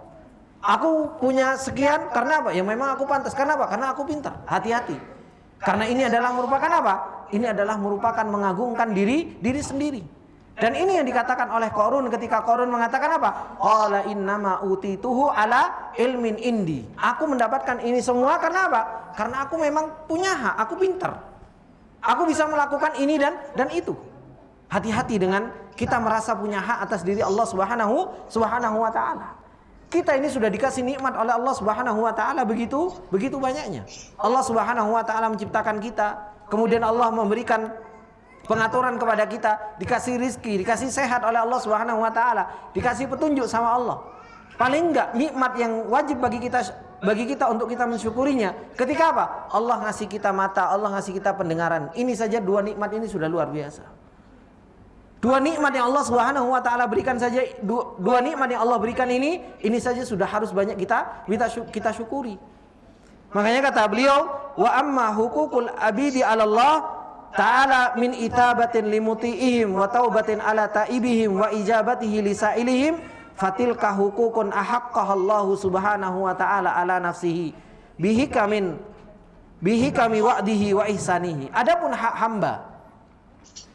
Aku punya sekian karena apa? Ya memang aku pantas. Karena apa? Karena aku pintar. Hati-hati. Karena ini adalah merupakan apa? Ini adalah merupakan mengagungkan diri sendiri. Dan ini yang dikatakan oleh Qarun ketika Qarun mengatakan apa? Qala innama utituhu ala ilmin indi. Aku mendapatkan ini semua karena apa? Karena aku memang punya hak, aku pintar. Aku bisa melakukan ini dan itu. Hati-hati dengan kita merasa punya hak atas diri Allah Subhanahu wa taala. Kita ini sudah dikasih nikmat oleh Allah Subhanahu wa taala begitu banyaknya. Allah Subhanahu wa taala menciptakan kita, kemudian Allah memberikan pengaturan kepada kita, dikasih rizki, dikasih sehat oleh Allah Subhanahu wa taala, dikasih petunjuk sama Allah. Paling enggak nikmat yang wajib bagi kita untuk kita mensyukurinya. Ketika apa? Allah ngasih kita mata, Allah ngasih kita pendengaran. Ini saja dua nikmat ini sudah luar biasa. Dua nikmat yang Allah Subhanahu wa taala berikan saja, dua nikmat yang Allah berikan ini saja sudah harus banyak kita syukuri. Makanya kata beliau, wa amma hukukul abidi 'ala Allah ta'ala min itabatin limuti'ihim wa taubatin ala ta'ibihim wa ijabatihi lisailihim fatilka hukukun ahaqqaha Allah Subhanahu wa taala ala nafsihi bihi kami wa'dihi wa ihsanihi. Adapun hak hamba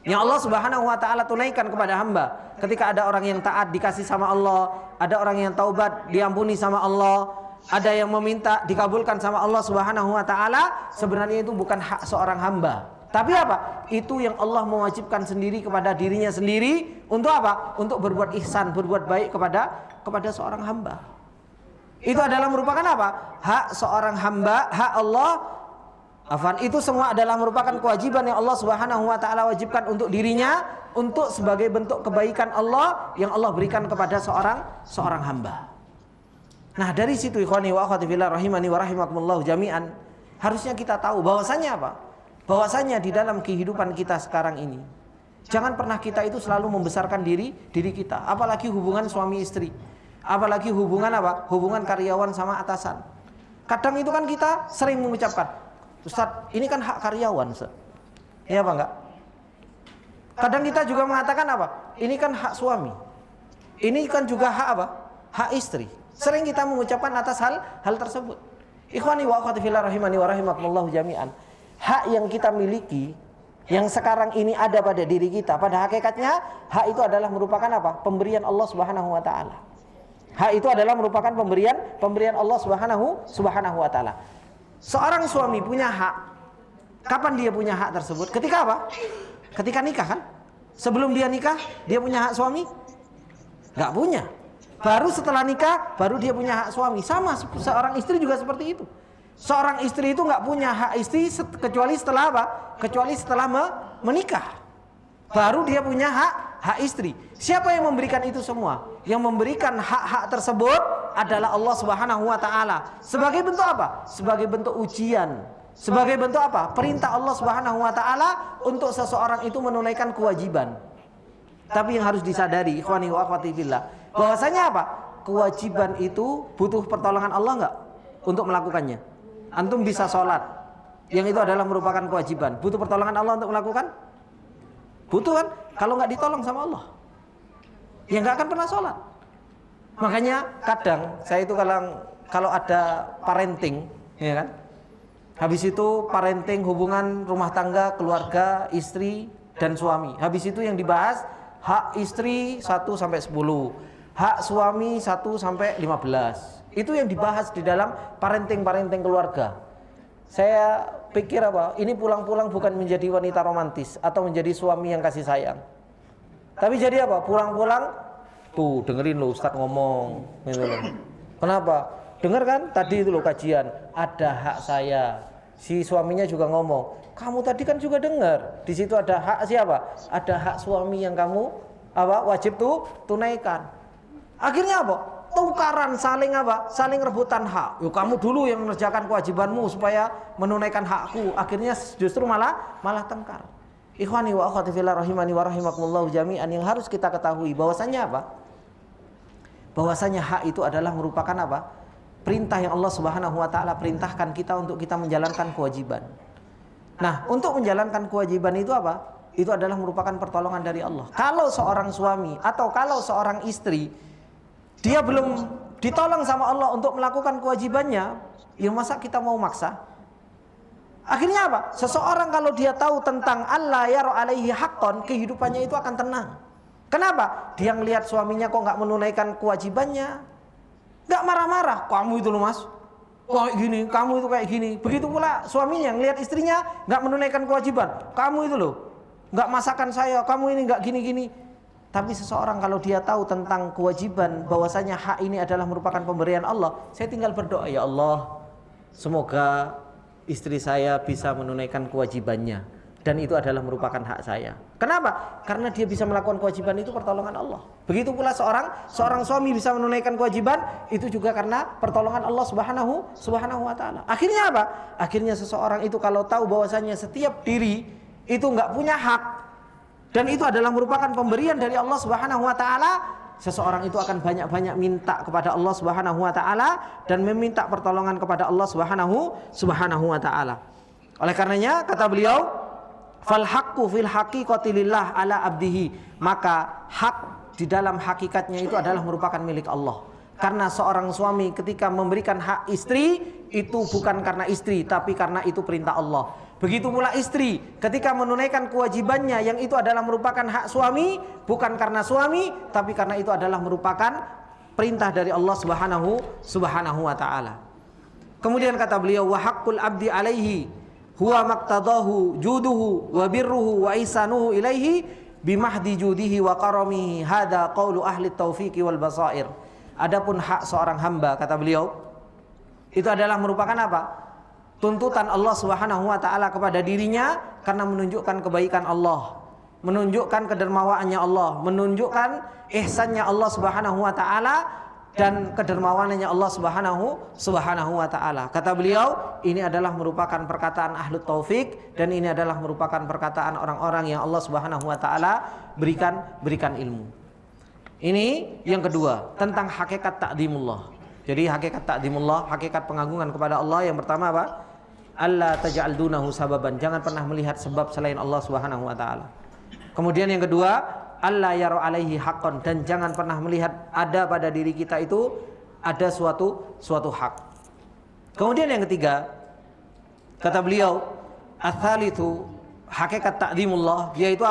yang Allah Subhanahu wa taala tunaikan kepada hamba, ketika ada orang yang taat dikasih sama Allah, ada orang yang taubat diampuni sama Allah, ada yang meminta dikabulkan sama Allah Subhanahu wa taala, sebenarnya itu bukan hak seorang hamba. Tapi apa? Itu yang Allah mewajibkan sendiri kepada dirinya sendiri untuk apa? Untuk berbuat ihsan, berbuat baik kepada seorang hamba. Itu adalah merupakan apa? Hak seorang hamba, hak Allah. Itu semua adalah merupakan kewajiban yang Allah Subhanahu wa taala wajibkan untuk dirinya, untuk sebagai bentuk kebaikan Allah yang Allah berikan kepada seorang hamba. Nah, dari situ ikhwani wa akhwati fillah rahimani wa rahimakumullah jami'an, harusnya kita tahu bahwasanya apa? Bahwasanya di dalam kehidupan kita sekarang ini, jangan pernah kita itu selalu membesarkan diri kita, apalagi hubungan suami istri, apalagi hubungan apa? Hubungan karyawan sama atasan. Kadang itu kan kita sering mengucapkan, Ustaz, ini kan hak karyawan, Ustaz. Iya apa enggak? Kadang kita juga mengatakan apa? Ini kan hak suami. Ini kan juga hak apa? Hak istri. Sering kita mengucapkan atas hal tersebut. Ikhwani wa akhwati fillah rahimani wa rahimakumullah jami'an. Hak yang kita miliki, yang sekarang ini ada pada diri kita, pada hakikatnya hak itu adalah merupakan apa? Pemberian Allah Subhanahu wa taala. Hak itu adalah merupakan pemberian Allah Subhanahu wa taala. Seorang suami punya hak. Kapan dia punya hak tersebut? Ketika apa? Ketika nikah kan? Sebelum dia nikah, dia punya hak suami? Gak punya. Baru setelah nikah, baru dia punya hak suami. Sama, seorang istri juga seperti itu. Seorang istri itu gak punya hak istri kecuali setelah apa? Kecuali setelah menikah. Baru dia punya hak istri. Siapa yang memberikan itu semua? Yang memberikan hak-hak tersebut adalah Allah Subhanahu wa taala. Sebagai bentuk apa? Sebagai bentuk ujian. Sebagai bentuk apa? Perintah Allah Subhanahu wa taala untuk seseorang itu menunaikan kewajiban. Tapi yang harus disadari, ikhwani wa akhwati fillah, bahwasanya apa? Kewajiban itu butuh pertolongan Allah enggak untuk melakukannya? Antum bisa sholat, yang itu adalah merupakan kewajiban. Butuh pertolongan Allah untuk melakukan? Butuh kan? Kalau nggak ditolong sama Allah, ya nggak akan pernah sholat. Makanya kadang saya itu kalau ada parenting, ya kan? Habis itu parenting hubungan rumah tangga, keluarga, istri dan suami. Habis itu yang dibahas hak istri 1 sampai 10, hak suami 1 sampai 15. Itu yang dibahas di dalam parenting keluarga. Saya pikir ini pulang-pulang bukan menjadi wanita romantis atau menjadi suami yang kasih sayang. Tapi jadi pulang-pulang tuh dengerin lo Ustadz ngomong gitu loh. Kenapa? Dengar kan tadi itu loh kajian, ada hak saya. Si suaminya juga ngomong, kamu tadi kan juga dengar. Di situ ada hak siapa? Ada hak suami yang kamu wajib tunaikan. Akhirnya tukaran, saling rebutan hak. Yuk kamu dulu yang mengerjakan kewajibanmu supaya menunaikan hakku. Akhirnya justru malah tengkar. Ikhwani wa akhwati fillah rahimani wa rahimakumullah jami'an, yang harus kita ketahui bahwasanya bahwasanya hak itu adalah merupakan perintah yang Allah Subhanahu wa taala perintahkan kita untuk kita menjalankan kewajiban. Nah, untuk menjalankan kewajiban itu itu adalah merupakan pertolongan dari Allah. Kalau seorang suami atau kalau seorang istri dia belum ditolong sama Allah untuk melakukan kewajibannya, ya masa kita mau maksa? Akhirnya seseorang kalau dia tahu tentang Allah yara alaihi haqqan, kehidupannya itu akan tenang. Kenapa? Dia ngelihat suaminya kok nggak menunaikan kewajibannya, nggak marah-marah. Kamu itu loh mas, kayak gini, kamu itu kayak gini. Begitu pula suaminya ngelihat istrinya nggak menunaikan kewajiban, kamu itu loh nggak masakan saya, kamu ini nggak gini-gini. Tapi seseorang kalau dia tahu tentang kewajiban, bahwasanya hak ini adalah merupakan pemberian Allah, saya tinggal berdoa, ya Allah, semoga istri saya bisa menunaikan kewajibannya. Dan itu adalah merupakan hak saya. Kenapa? Karena dia bisa melakukan kewajiban, itu pertolongan Allah. Begitu pula seorang suami bisa menunaikan kewajiban, itu juga karena pertolongan Allah Subhanahu wa taala. Akhirnya Akhirnya seseorang itu kalau tahu bahwasanya setiap diri itu enggak punya hak dan itu adalah merupakan pemberian dari Allah Subhanahu wa taala, seseorang itu akan banyak-banyak minta kepada Allah Subhanahu wa taala dan meminta pertolongan kepada Allah Subhanahu wa taala. Oleh karenanya kata beliau, fal haqqu fil haqiqati lillah ala abdihi, maka hak di dalam hakikatnya itu adalah merupakan milik Allah. Karena seorang suami ketika memberikan hak istri itu bukan karena istri, tapi karena itu perintah Allah. Begitu pula istri ketika menunaikan kewajibannya yang itu adalah merupakan hak suami, bukan karena suami, tapi karena itu adalah merupakan perintah dari Allah Subhanahu wa taala. Kemudian kata beliau, wa haqqul abdi alaihi huwa maqtadahu juduhu wa birruhu wa ihsanuhu ilaihi bimahdi judihi wa karamihi, hadza qaulu ahli taufiqi wal basair. Adapun hak seorang hamba, kata beliau, itu adalah merupakan tuntutan Allah Subhanahu wa taala kepada dirinya karena menunjukkan kebaikan Allah, menunjukkan kedermawaannya Allah, menunjukkan ihsannya Allah Subhanahu wa taala dan kedermawanannya Allah Subhanahu wa taala. Kata beliau, ini adalah merupakan perkataan ahlu taufik dan ini adalah merupakan perkataan orang-orang yang Allah Subhanahu wa taala berikan ilmu. Ini yang kedua, tentang hakikat ta'zimullah. Jadi hakikat ta'zimullah, hakikat pengagungan kepada Allah, yang pertama Allah taj'al dunahu sababan, jangan pernah melihat sebab selain Allah Subhanahu wa taala. Kemudian yang kedua, Allah yara alaihi haqqan, dan jangan pernah melihat ada pada diri kita itu ada suatu hak. Kemudian yang ketiga, kata beliau, ats-tsalitsu hakikat ta'zimullah, yaitu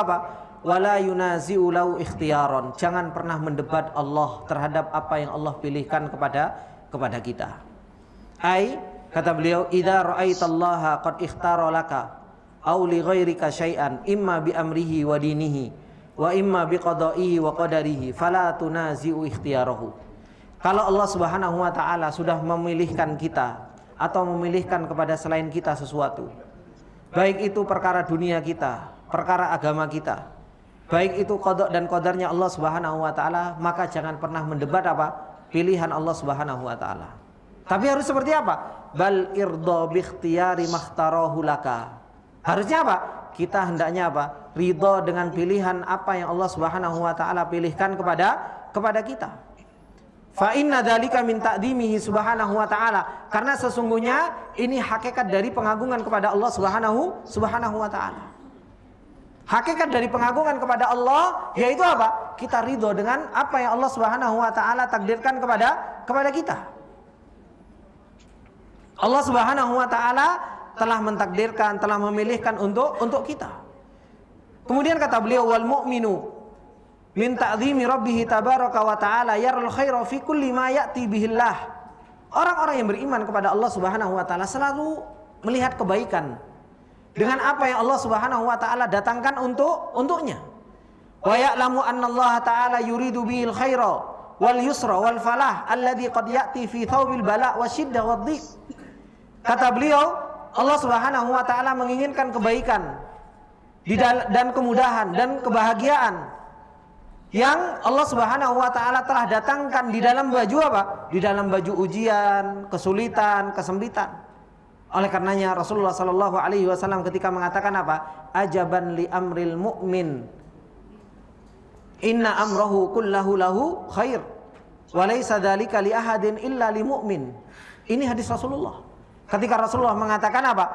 wala yunazi'u lau ikhtiyaron, jangan pernah mendebat Allah terhadap apa yang Allah pilihkan kepada kita. Kata beliau, idza ra'aitallaha qad ikhtara laka aw li ghairika syai'an imma bi amrihi wa dinihi wa imma bi qada'ihi wa qadarihi fala tunazi'u ikhtiyarahu. Kalau Allah Subhanahu wa taala sudah memilihkan kita atau memilihkan kepada selain kita sesuatu, baik itu perkara dunia kita, perkara agama kita, baik itu qada dan qadarnya Allah Subhanahu wa taala, maka jangan pernah mendebat pilihan Allah Subhanahu wa taala. Tapi harus seperti bal irda bi ikhtiyari makhtarahu laka. Harusnya kita hendaknya ridha dengan pilihan apa yang Allah Subhanahu wa taala pilihkan kepada kita. Fa inna dzalika min ta'dimihi subhanahu wa ta'ala, karena sesungguhnya ini hakikat dari pengagungan kepada Allah Subhanahu wa ta'ala. Hakikat dari pengagungan kepada Allah yaitu kita ridho dengan apa yang Allah Subhanahu wa ta'ala takdirkan kepada kita. Allah Subhanahu wa taala telah mentakdirkan, telah memilihkan untuk kita. Kemudian kata beliau, wal mu'minu min ta'zimi rabbih tabaraka wa ta'ala yarul khaira fi kulli ma ya'ti bihillah. Orang-orang yang beriman kepada Allah Subhanahu wa taala selalu melihat kebaikan dengan apa yang Allah Subhanahu wa taala datangkan untuknya. Wa ya'lamu anna Allah ta'ala yuridu bihil khaira wal yusra wal falah alladhi qad ya'ti fi thawbil bala' wasyiddah wadhiq. Kata beliau, Allah Subhanahu wa taala menginginkan kebaikan dan kemudahan dan kebahagiaan yang Allah Subhanahu wa taala telah datangkan di dalam baju apa? Di dalam baju ujian, kesulitan, kesempitan. Oleh karenanya Rasulullah sallallahu alaihi wasallam ketika mengatakan apa? Ajaban li amril mu'min, inna amrahu kullahu lahu khair wa laysa dzalika li ahadin illa li mu'min. Ini hadis Rasulullah. Ketika Rasulullah mengatakan apa?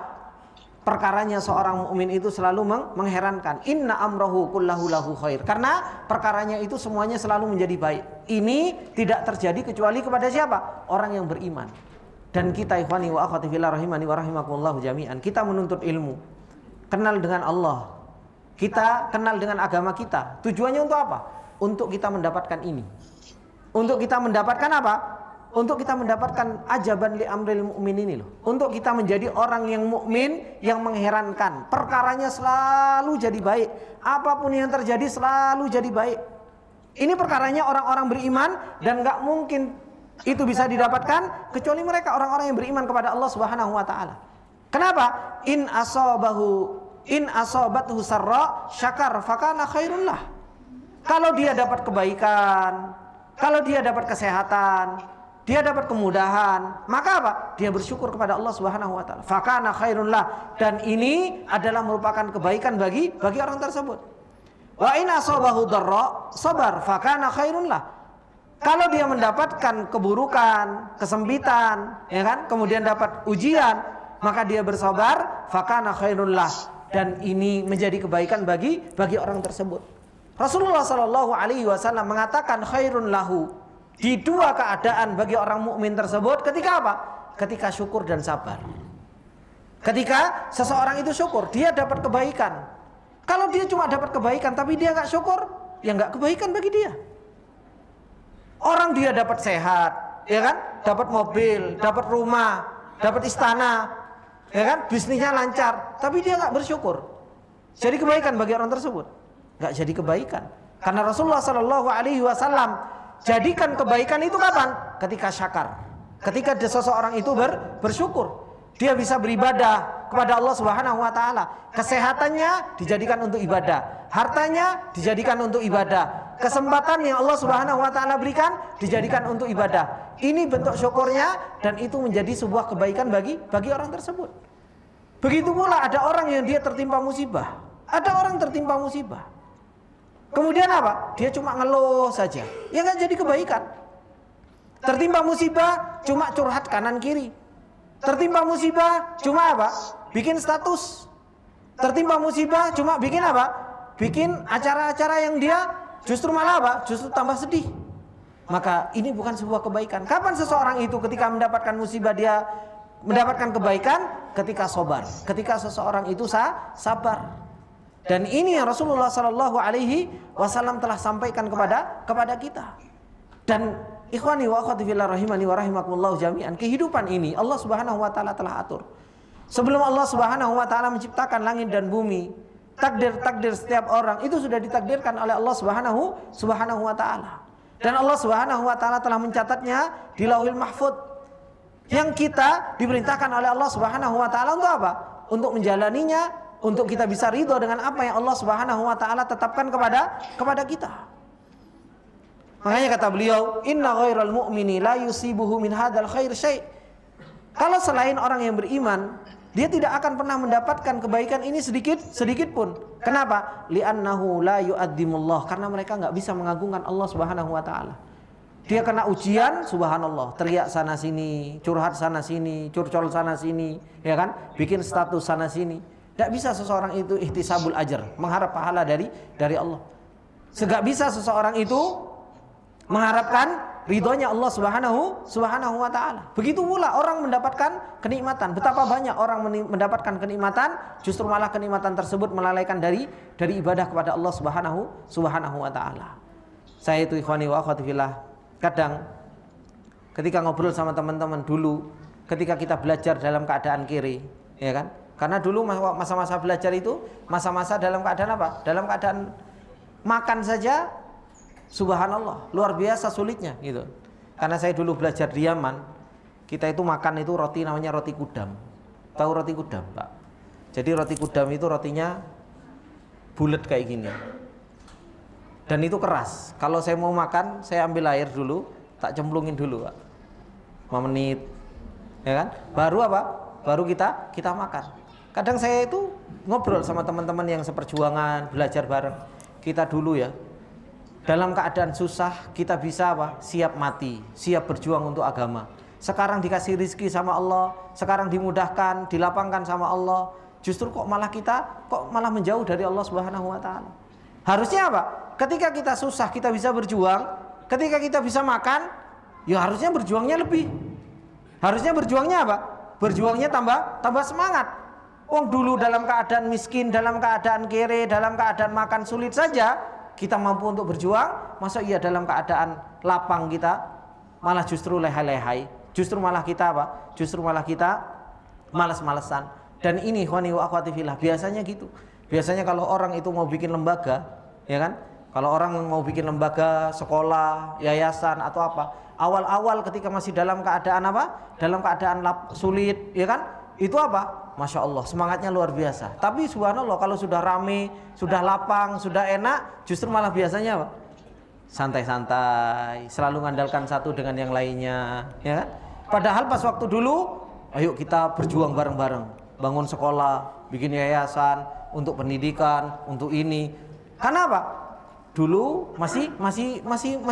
Perkaranya seorang mukmin itu selalu mengherankan. Inna amrahu kullahu lahu khair. Karena perkaranya itu semuanya selalu menjadi baik. Ini tidak terjadi kecuali kepada siapa? Orang yang beriman. Dan kita ikhwani wa akhwati fillah rahimani wa rahimakumullah jami'an, kita menuntut ilmu, kenal dengan Allah, kita kenal dengan agama kita. Tujuannya untuk apa? Untuk kita mendapatkan ini. Untuk kita mendapatkan apa? Untuk kita mendapatkan ajaban li amril mu'min ini loh. Untuk kita menjadi orang yang mukmin yang mengherankan. Perkaranya selalu jadi baik. Apapun yang terjadi selalu jadi baik. Ini perkaranya orang-orang beriman dan gak mungkin itu bisa didapatkan kecuali mereka orang-orang yang beriman kepada Allah Subhanahu wa taala. Kenapa? In asabathu sarra syakar fakana khairul lah. Kalau dia dapat kebaikan, kalau dia dapat kesehatan, dia dapat kemudahan, maka apa? Dia bersyukur kepada Allah Subhanahu wa taala. Fakana khairul lah, dan ini adalah merupakan kebaikan bagi orang tersebut. Wa in asabahu dharra sabar fakana khairul lah. Kalau dia mendapatkan keburukan, kesempitan, ya kan? Kemudian dapat ujian, maka dia bersabar, fakana khairul lah, dan ini menjadi kebaikan bagi orang tersebut. Rasulullah sallallahu alaihi wasallam mengatakan khairun lahu di dua keadaan bagi orang mukmin tersebut. Ketika apa? Ketika syukur dan sabar. Ketika seseorang itu syukur, dia dapat kebaikan. Kalau dia cuma dapat kebaikan tapi dia nggak syukur, ya nggak kebaikan bagi dia. Orang dia dapat sehat, ya kan? Dapat mobil, dapat rumah, dapat istana, ya kan? Bisnisnya lancar, tapi dia nggak bersyukur. Jadi kebaikan bagi orang tersebut? Nggak jadi kebaikan. Karena Rasulullah Shallallahu Alaihi Wasallam jadikan kebaikan itu kapan? Ketika syakar, ketika seseorang itu bersyukur, dia bisa beribadah kepada Allah Subhanahu Wa Taala. Kesehatannya dijadikan untuk ibadah, hartanya dijadikan untuk ibadah, kesempatan yang Allah Subhanahu Wa Taala berikan dijadikan untuk ibadah. Ini bentuk syukurnya dan itu menjadi sebuah kebaikan bagi orang tersebut. Begitu pula ada orang yang dia tertimpa musibah, ada orang tertimpa musibah. Kemudian apa? Dia cuma ngeluh saja, ya nggak jadi kebaikan. Tertimpa musibah cuma curhat kanan kiri. Tertimpa musibah cuma apa? Bikin status. Tertimpa musibah cuma bikin apa? Bikin acara-acara yang dia justru malah apa? Justru tambah sedih. Maka ini bukan sebuah kebaikan. Kapan seseorang itu ketika mendapatkan musibah dia mendapatkan kebaikan? Ketika sabar. Ketika seseorang itu sabar. Dan ini yang Rasulullah Sallallahu Alaihi Wasallam telah sampaikan kepada kita. Dan ikhwani wa akhwati fillah rahimani wa rahimakumullah jami'an, kehidupan ini Allah Subhanahu wa taala telah atur. Sebelum Allah Subhanahu wa taala menciptakan langit dan bumi, takdir setiap orang itu sudah ditakdirkan oleh Allah Subhanahu wa taala. Dan Allah Subhanahu wa taala telah mencatatnya di Lauhil Mahfuz. Yang kita diperintahkan oleh Allah Subhanahu wa taala untuk apa? Untuk menjalaninya, untuk kita bisa ridho dengan apa yang Allah Subhanahu wa taala tetapkan kepada kita. Makanya kata beliau, inna ghairal mu'mini la yusibuhu min hadzal khair syai'. Kalau selain orang yang beriman, dia tidak akan pernah mendapatkan kebaikan ini sedikit pun. Kenapa? Li'annahu la yu'addimullah, karena mereka enggak bisa mengagungkan Allah Subhanahu wa taala. Dia kena ujian, subhanallah, teriak sana sini, curhat sana sini, curcol sana sini, ya kan? Bikin status sana sini. Enggak bisa seseorang itu ihtisabul ajr, mengharap pahala dari Allah. Enggak bisa seseorang itu mengharapkan ridhonya Allah Subhanahu wa taala. Begitu pula orang mendapatkan kenikmatan. Betapa banyak orang mendapatkan kenikmatan, justru malah kenikmatan tersebut melalaikan dari ibadah kepada Allah Subhanahu wa taala. Saya itu ikhwani wa akhwati fillah, kadang ketika ngobrol sama teman-teman dulu, ketika kita belajar dalam keadaan kiri, ya kan? Karena dulu masa-masa belajar itu masa-masa dalam keadaan apa? Dalam keadaan makan saja, subhanallah, luar biasa sulitnya gitu. Karena saya dulu belajar di Yaman, kita itu makan itu roti namanya roti kudam. Tahu roti kudam, Pak? Jadi roti kudam itu rotinya bulat kayak gini. Dan itu keras. Kalau saya mau makan, saya ambil air dulu, tak cemplungin dulu, Pak. 5 menit. Ya kan? Baru apa? Baru kita makan. Kadang saya itu ngobrol sama teman-teman yang seperjuangan, belajar bareng. Kita dulu ya, dalam keadaan susah kita bisa apa? Siap mati, siap berjuang untuk agama. Sekarang dikasih rizki sama Allah, sekarang dimudahkan, dilapangkan sama Allah. Justru kok malah menjauh dari Allah Subhanahu wa taala. Harusnya apa? Ketika kita susah kita bisa berjuang, ketika kita bisa makan, ya harusnya berjuangnya lebih. Harusnya berjuangnya apa? Berjuangnya tambah semangat. Wong dulu dalam keadaan miskin, dalam keadaan kere, dalam keadaan makan sulit saja kita mampu untuk berjuang, masa iya dalam keadaan lapang kita malah justru lehai-lehai, justru malah kita apa? Justru malah kita malas-malesan. Dan ini ikhwani wa akhwati fillah, biasanya gitu. Biasanya kalau orang itu mau bikin lembaga, ya kan? Kalau orang mau bikin lembaga, sekolah, yayasan atau apa, awal-awal ketika masih dalam keadaan apa? Dalam keadaan sulit, ya kan? Itu apa? Masya Allah, semangatnya luar biasa. Tapi subhanallah kalau sudah rame, sudah lapang, sudah enak, justru malah biasanya apa? Santai-santai, selalu mengandalkan satu dengan yang lainnya, ya kan? Padahal pas waktu dulu, ayo kita berjuang bareng-bareng, bangun sekolah, bikin yayasan untuk pendidikan, untuk ini. Karena apa? Dulu masih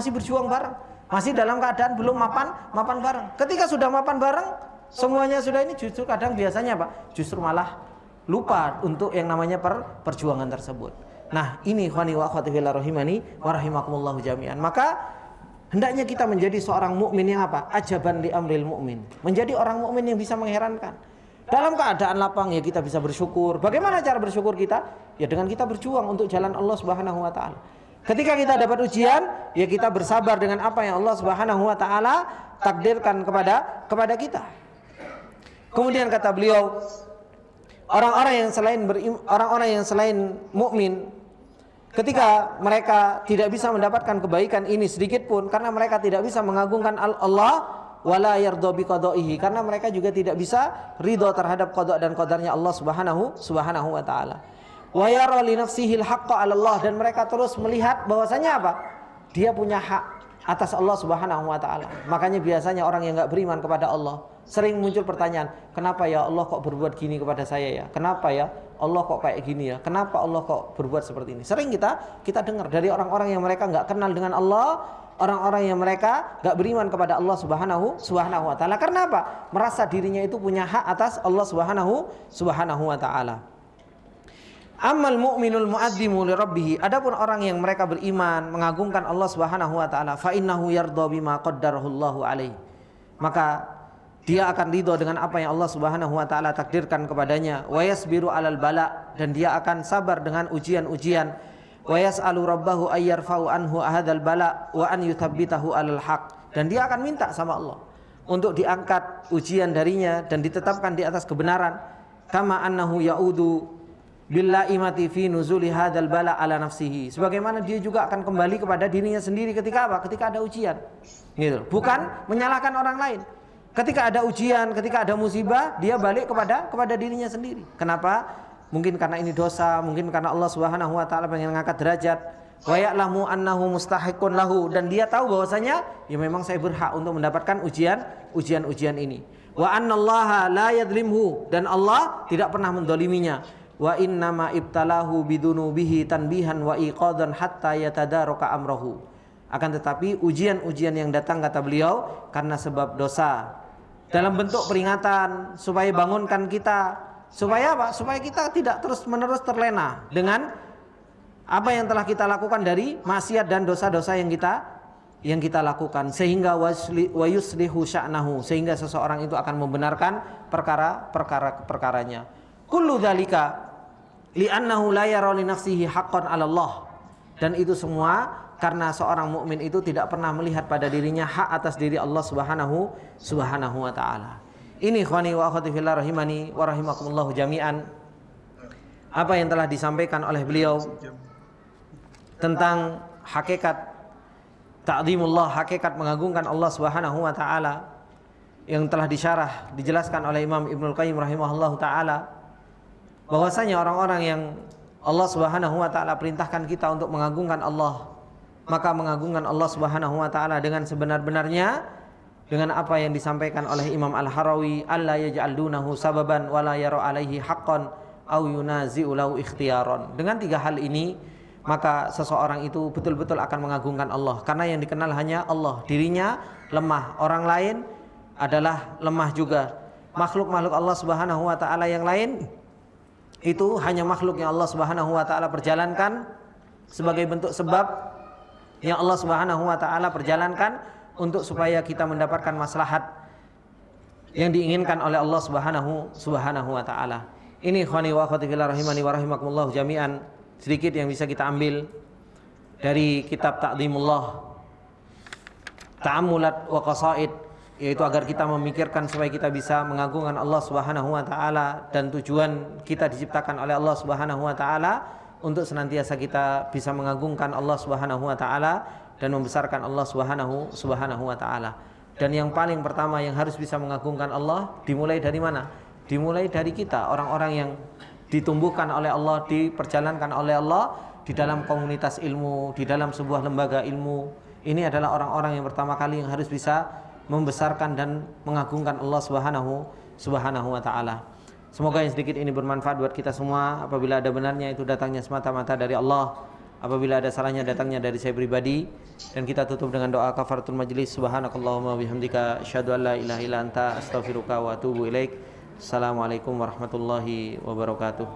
berjuang bareng, masih dalam keadaan belum mapan bareng. Ketika sudah mapan bareng, semuanya sudah ini, justru kadang biasanya Pak, justru malah lupa untuk yang namanya perjuangan tersebut. Nah, ini ikhwani wa akhwati fillah rahimani wa rahimakumullah jami'an. Maka hendaknya kita menjadi seorang mukmin yang apa? Ajaban li amril mukmin. Menjadi orang mukmin yang bisa mengherankan. Dalam keadaan lapang ya kita bisa bersyukur. Bagaimana cara bersyukur kita? Ya dengan kita berjuang untuk jalan Allah Subhanahu wa taala. Ketika kita dapat ujian, ya kita bersabar dengan apa yang Allah Subhanahu wa taala takdirkan kepada kita. Kemudian kata beliau, orang-orang yang selain mukmin, ketika mereka tidak bisa mendapatkan kebaikan ini sedikit pun karena mereka tidak bisa mengagungkan Allah, wala yardha biqada'ihi, karena mereka juga tidak bisa ridho terhadap qada dan qadarnya Allah Subhanahu wa taala. Wa yara li nafsihi al-haqqa 'ala Allah, dan mereka terus melihat bahwasanya apa? Dia punya hak atas Allah Subhanahu wa taala. Makanya biasanya orang yang enggak beriman kepada Allah sering muncul pertanyaan, kenapa ya Allah kok berbuat gini kepada saya ya? Kenapa ya Allah kok kayak gini ya? Kenapa Allah kok berbuat seperti ini? Sering kita dengar dari orang-orang yang mereka enggak kenal dengan Allah, orang-orang yang mereka enggak beriman kepada Allah Subhanahu wa taala. Karena apa? Merasa dirinya itu punya hak atas Allah Subhanahu wa taala. Ammal mu'minul mu'azzimu li rabbih, adapun orang yang mereka beriman mengagungkan Allah Subhanahu wa taala, fa innahu yardha bima qaddarahu Allahu alaihi, maka dia akan ridho dengan apa yang Allah Subhanahu wa taala takdirkan kepadanya, wa yasbiru 'alal bala, dan dia akan sabar dengan ujian-ujian, wa yas'alu rabbahu ayyarfa'u anhu hadzal bala wa an yuthabbitahu 'alal haq, dan dia akan minta sama Allah untuk diangkat ujian darinya dan ditetapkan di atas kebenaran, kama annahu ya'udu billahi mati fi nuzuli hadzal bala ala nafsihi, sebagaimana dia juga akan kembali kepada dirinya sendiri ketika apa? Ketika ada ujian. Gitu. Bukan menyalahkan orang lain. Ketika ada ujian, ketika ada musibah, dia balik kepada dirinya sendiri. Kenapa? Mungkin karena ini dosa, mungkin karena Allah Subhanahu wa taala pengen ngangkat derajat. Wa ya'lamu annahu mustahiqun lahu, dan dia tahu bahwasanya ya memang saya berhak untuk mendapatkan ujian ini. Wa annallaha la yadlimhu, dan Allah tidak pernah mendoliminya. Wa innama ibtalahu bidunubihi tanbihan wa iqadan hatta yatadaraka amrahu. Akan tetapi ujian-ujian yang datang, kata beliau, karena sebab dosa, dalam bentuk peringatan supaya bangunkan kita, supaya apa? Supaya kita tidak terus-menerus terlena dengan apa yang telah kita lakukan dari maksiat dan dosa-dosa yang kita lakukan, sehingga wa yuslihu sya'nahu, sehingga seseorang itu akan membenarkan perkaranya. Kullu dzalika li'annahu la yara li nafsihi haqqan 'ala Allah, dan itu semua Karena seorang mukmin itu tidak pernah melihat pada dirinya hak atas diri Allah Subhanahu wa taala. Ini ikhwani wa akhwati fillah rahimani wa rahimakumullah jami'an, apa yang telah disampaikan oleh beliau tentang hakikat ta'zimullah, hakikat mengagungkan Allah Subhanahu wa taala, yang telah disyarah, dijelaskan oleh Imam Ibnul Qayyim rahimahullahu taala, bahwasanya orang-orang yang Allah Subhanahu wa taala perintahkan kita untuk mengagungkan Allah, maka mengagungkan Allah Subhanahu wa taala dengan sebenar-benarnya, dengan apa yang disampaikan oleh Imam Al-Harawi, alla yaj'al dunahu sababan wala yara alaihi haqqan au yunazi'u lahu ikhtiyaran. Dengan 3 hal ini maka seseorang itu betul-betul akan mengagungkan Allah, karena yang dikenal hanya Allah, dirinya lemah, orang lain adalah lemah juga. Makhluk-makhluk Allah Subhanahu wa taala yang lain itu hanya makhluk yang Allah Subhanahu wa taala perjalankan sebagai bentuk sebab yang Allah Subhanahu wa taala perjalankan untuk supaya kita mendapatkan maslahat yang diinginkan oleh Allah Subhanahu wa taala. Ini ikhwani wa akhwati fillah rahimani wa rahimakumullah jami'an, sedikit yang bisa kita ambil dari kitab Ta'zimullah Ta'ammulat wa Qasaid, yaitu agar kita memikirkan supaya kita bisa mengagungkan Allah Subhanahu wa taala, dan tujuan kita diciptakan oleh Allah Subhanahu wa taala untuk senantiasa kita bisa mengagungkan Allah Subhanahu wa taala dan membesarkan Allah Subhanahu wa taala. Dan yang paling pertama yang harus bisa mengagungkan Allah dimulai dari mana? Dimulai dari kita, orang-orang yang ditumbuhkan oleh Allah, diperjalankan oleh Allah di dalam komunitas ilmu, di dalam sebuah lembaga ilmu. Ini adalah orang-orang yang pertama kali yang harus bisa membesarkan dan mengagungkan Allah Subhanahu wa taala. Semoga yang sedikit ini bermanfaat buat kita semua. Apabila ada benarnya itu datangnya semata-mata dari Allah, apabila ada salahnya datangnya dari saya pribadi. Dan kita tutup dengan doa kafaratul majlis. Subhanakallahumma bihamdika asyhadu an la ilaha illa anta astaghfiruka wa atubu ilaik. Assalamualaikum warahmatullahi wabarakatuh.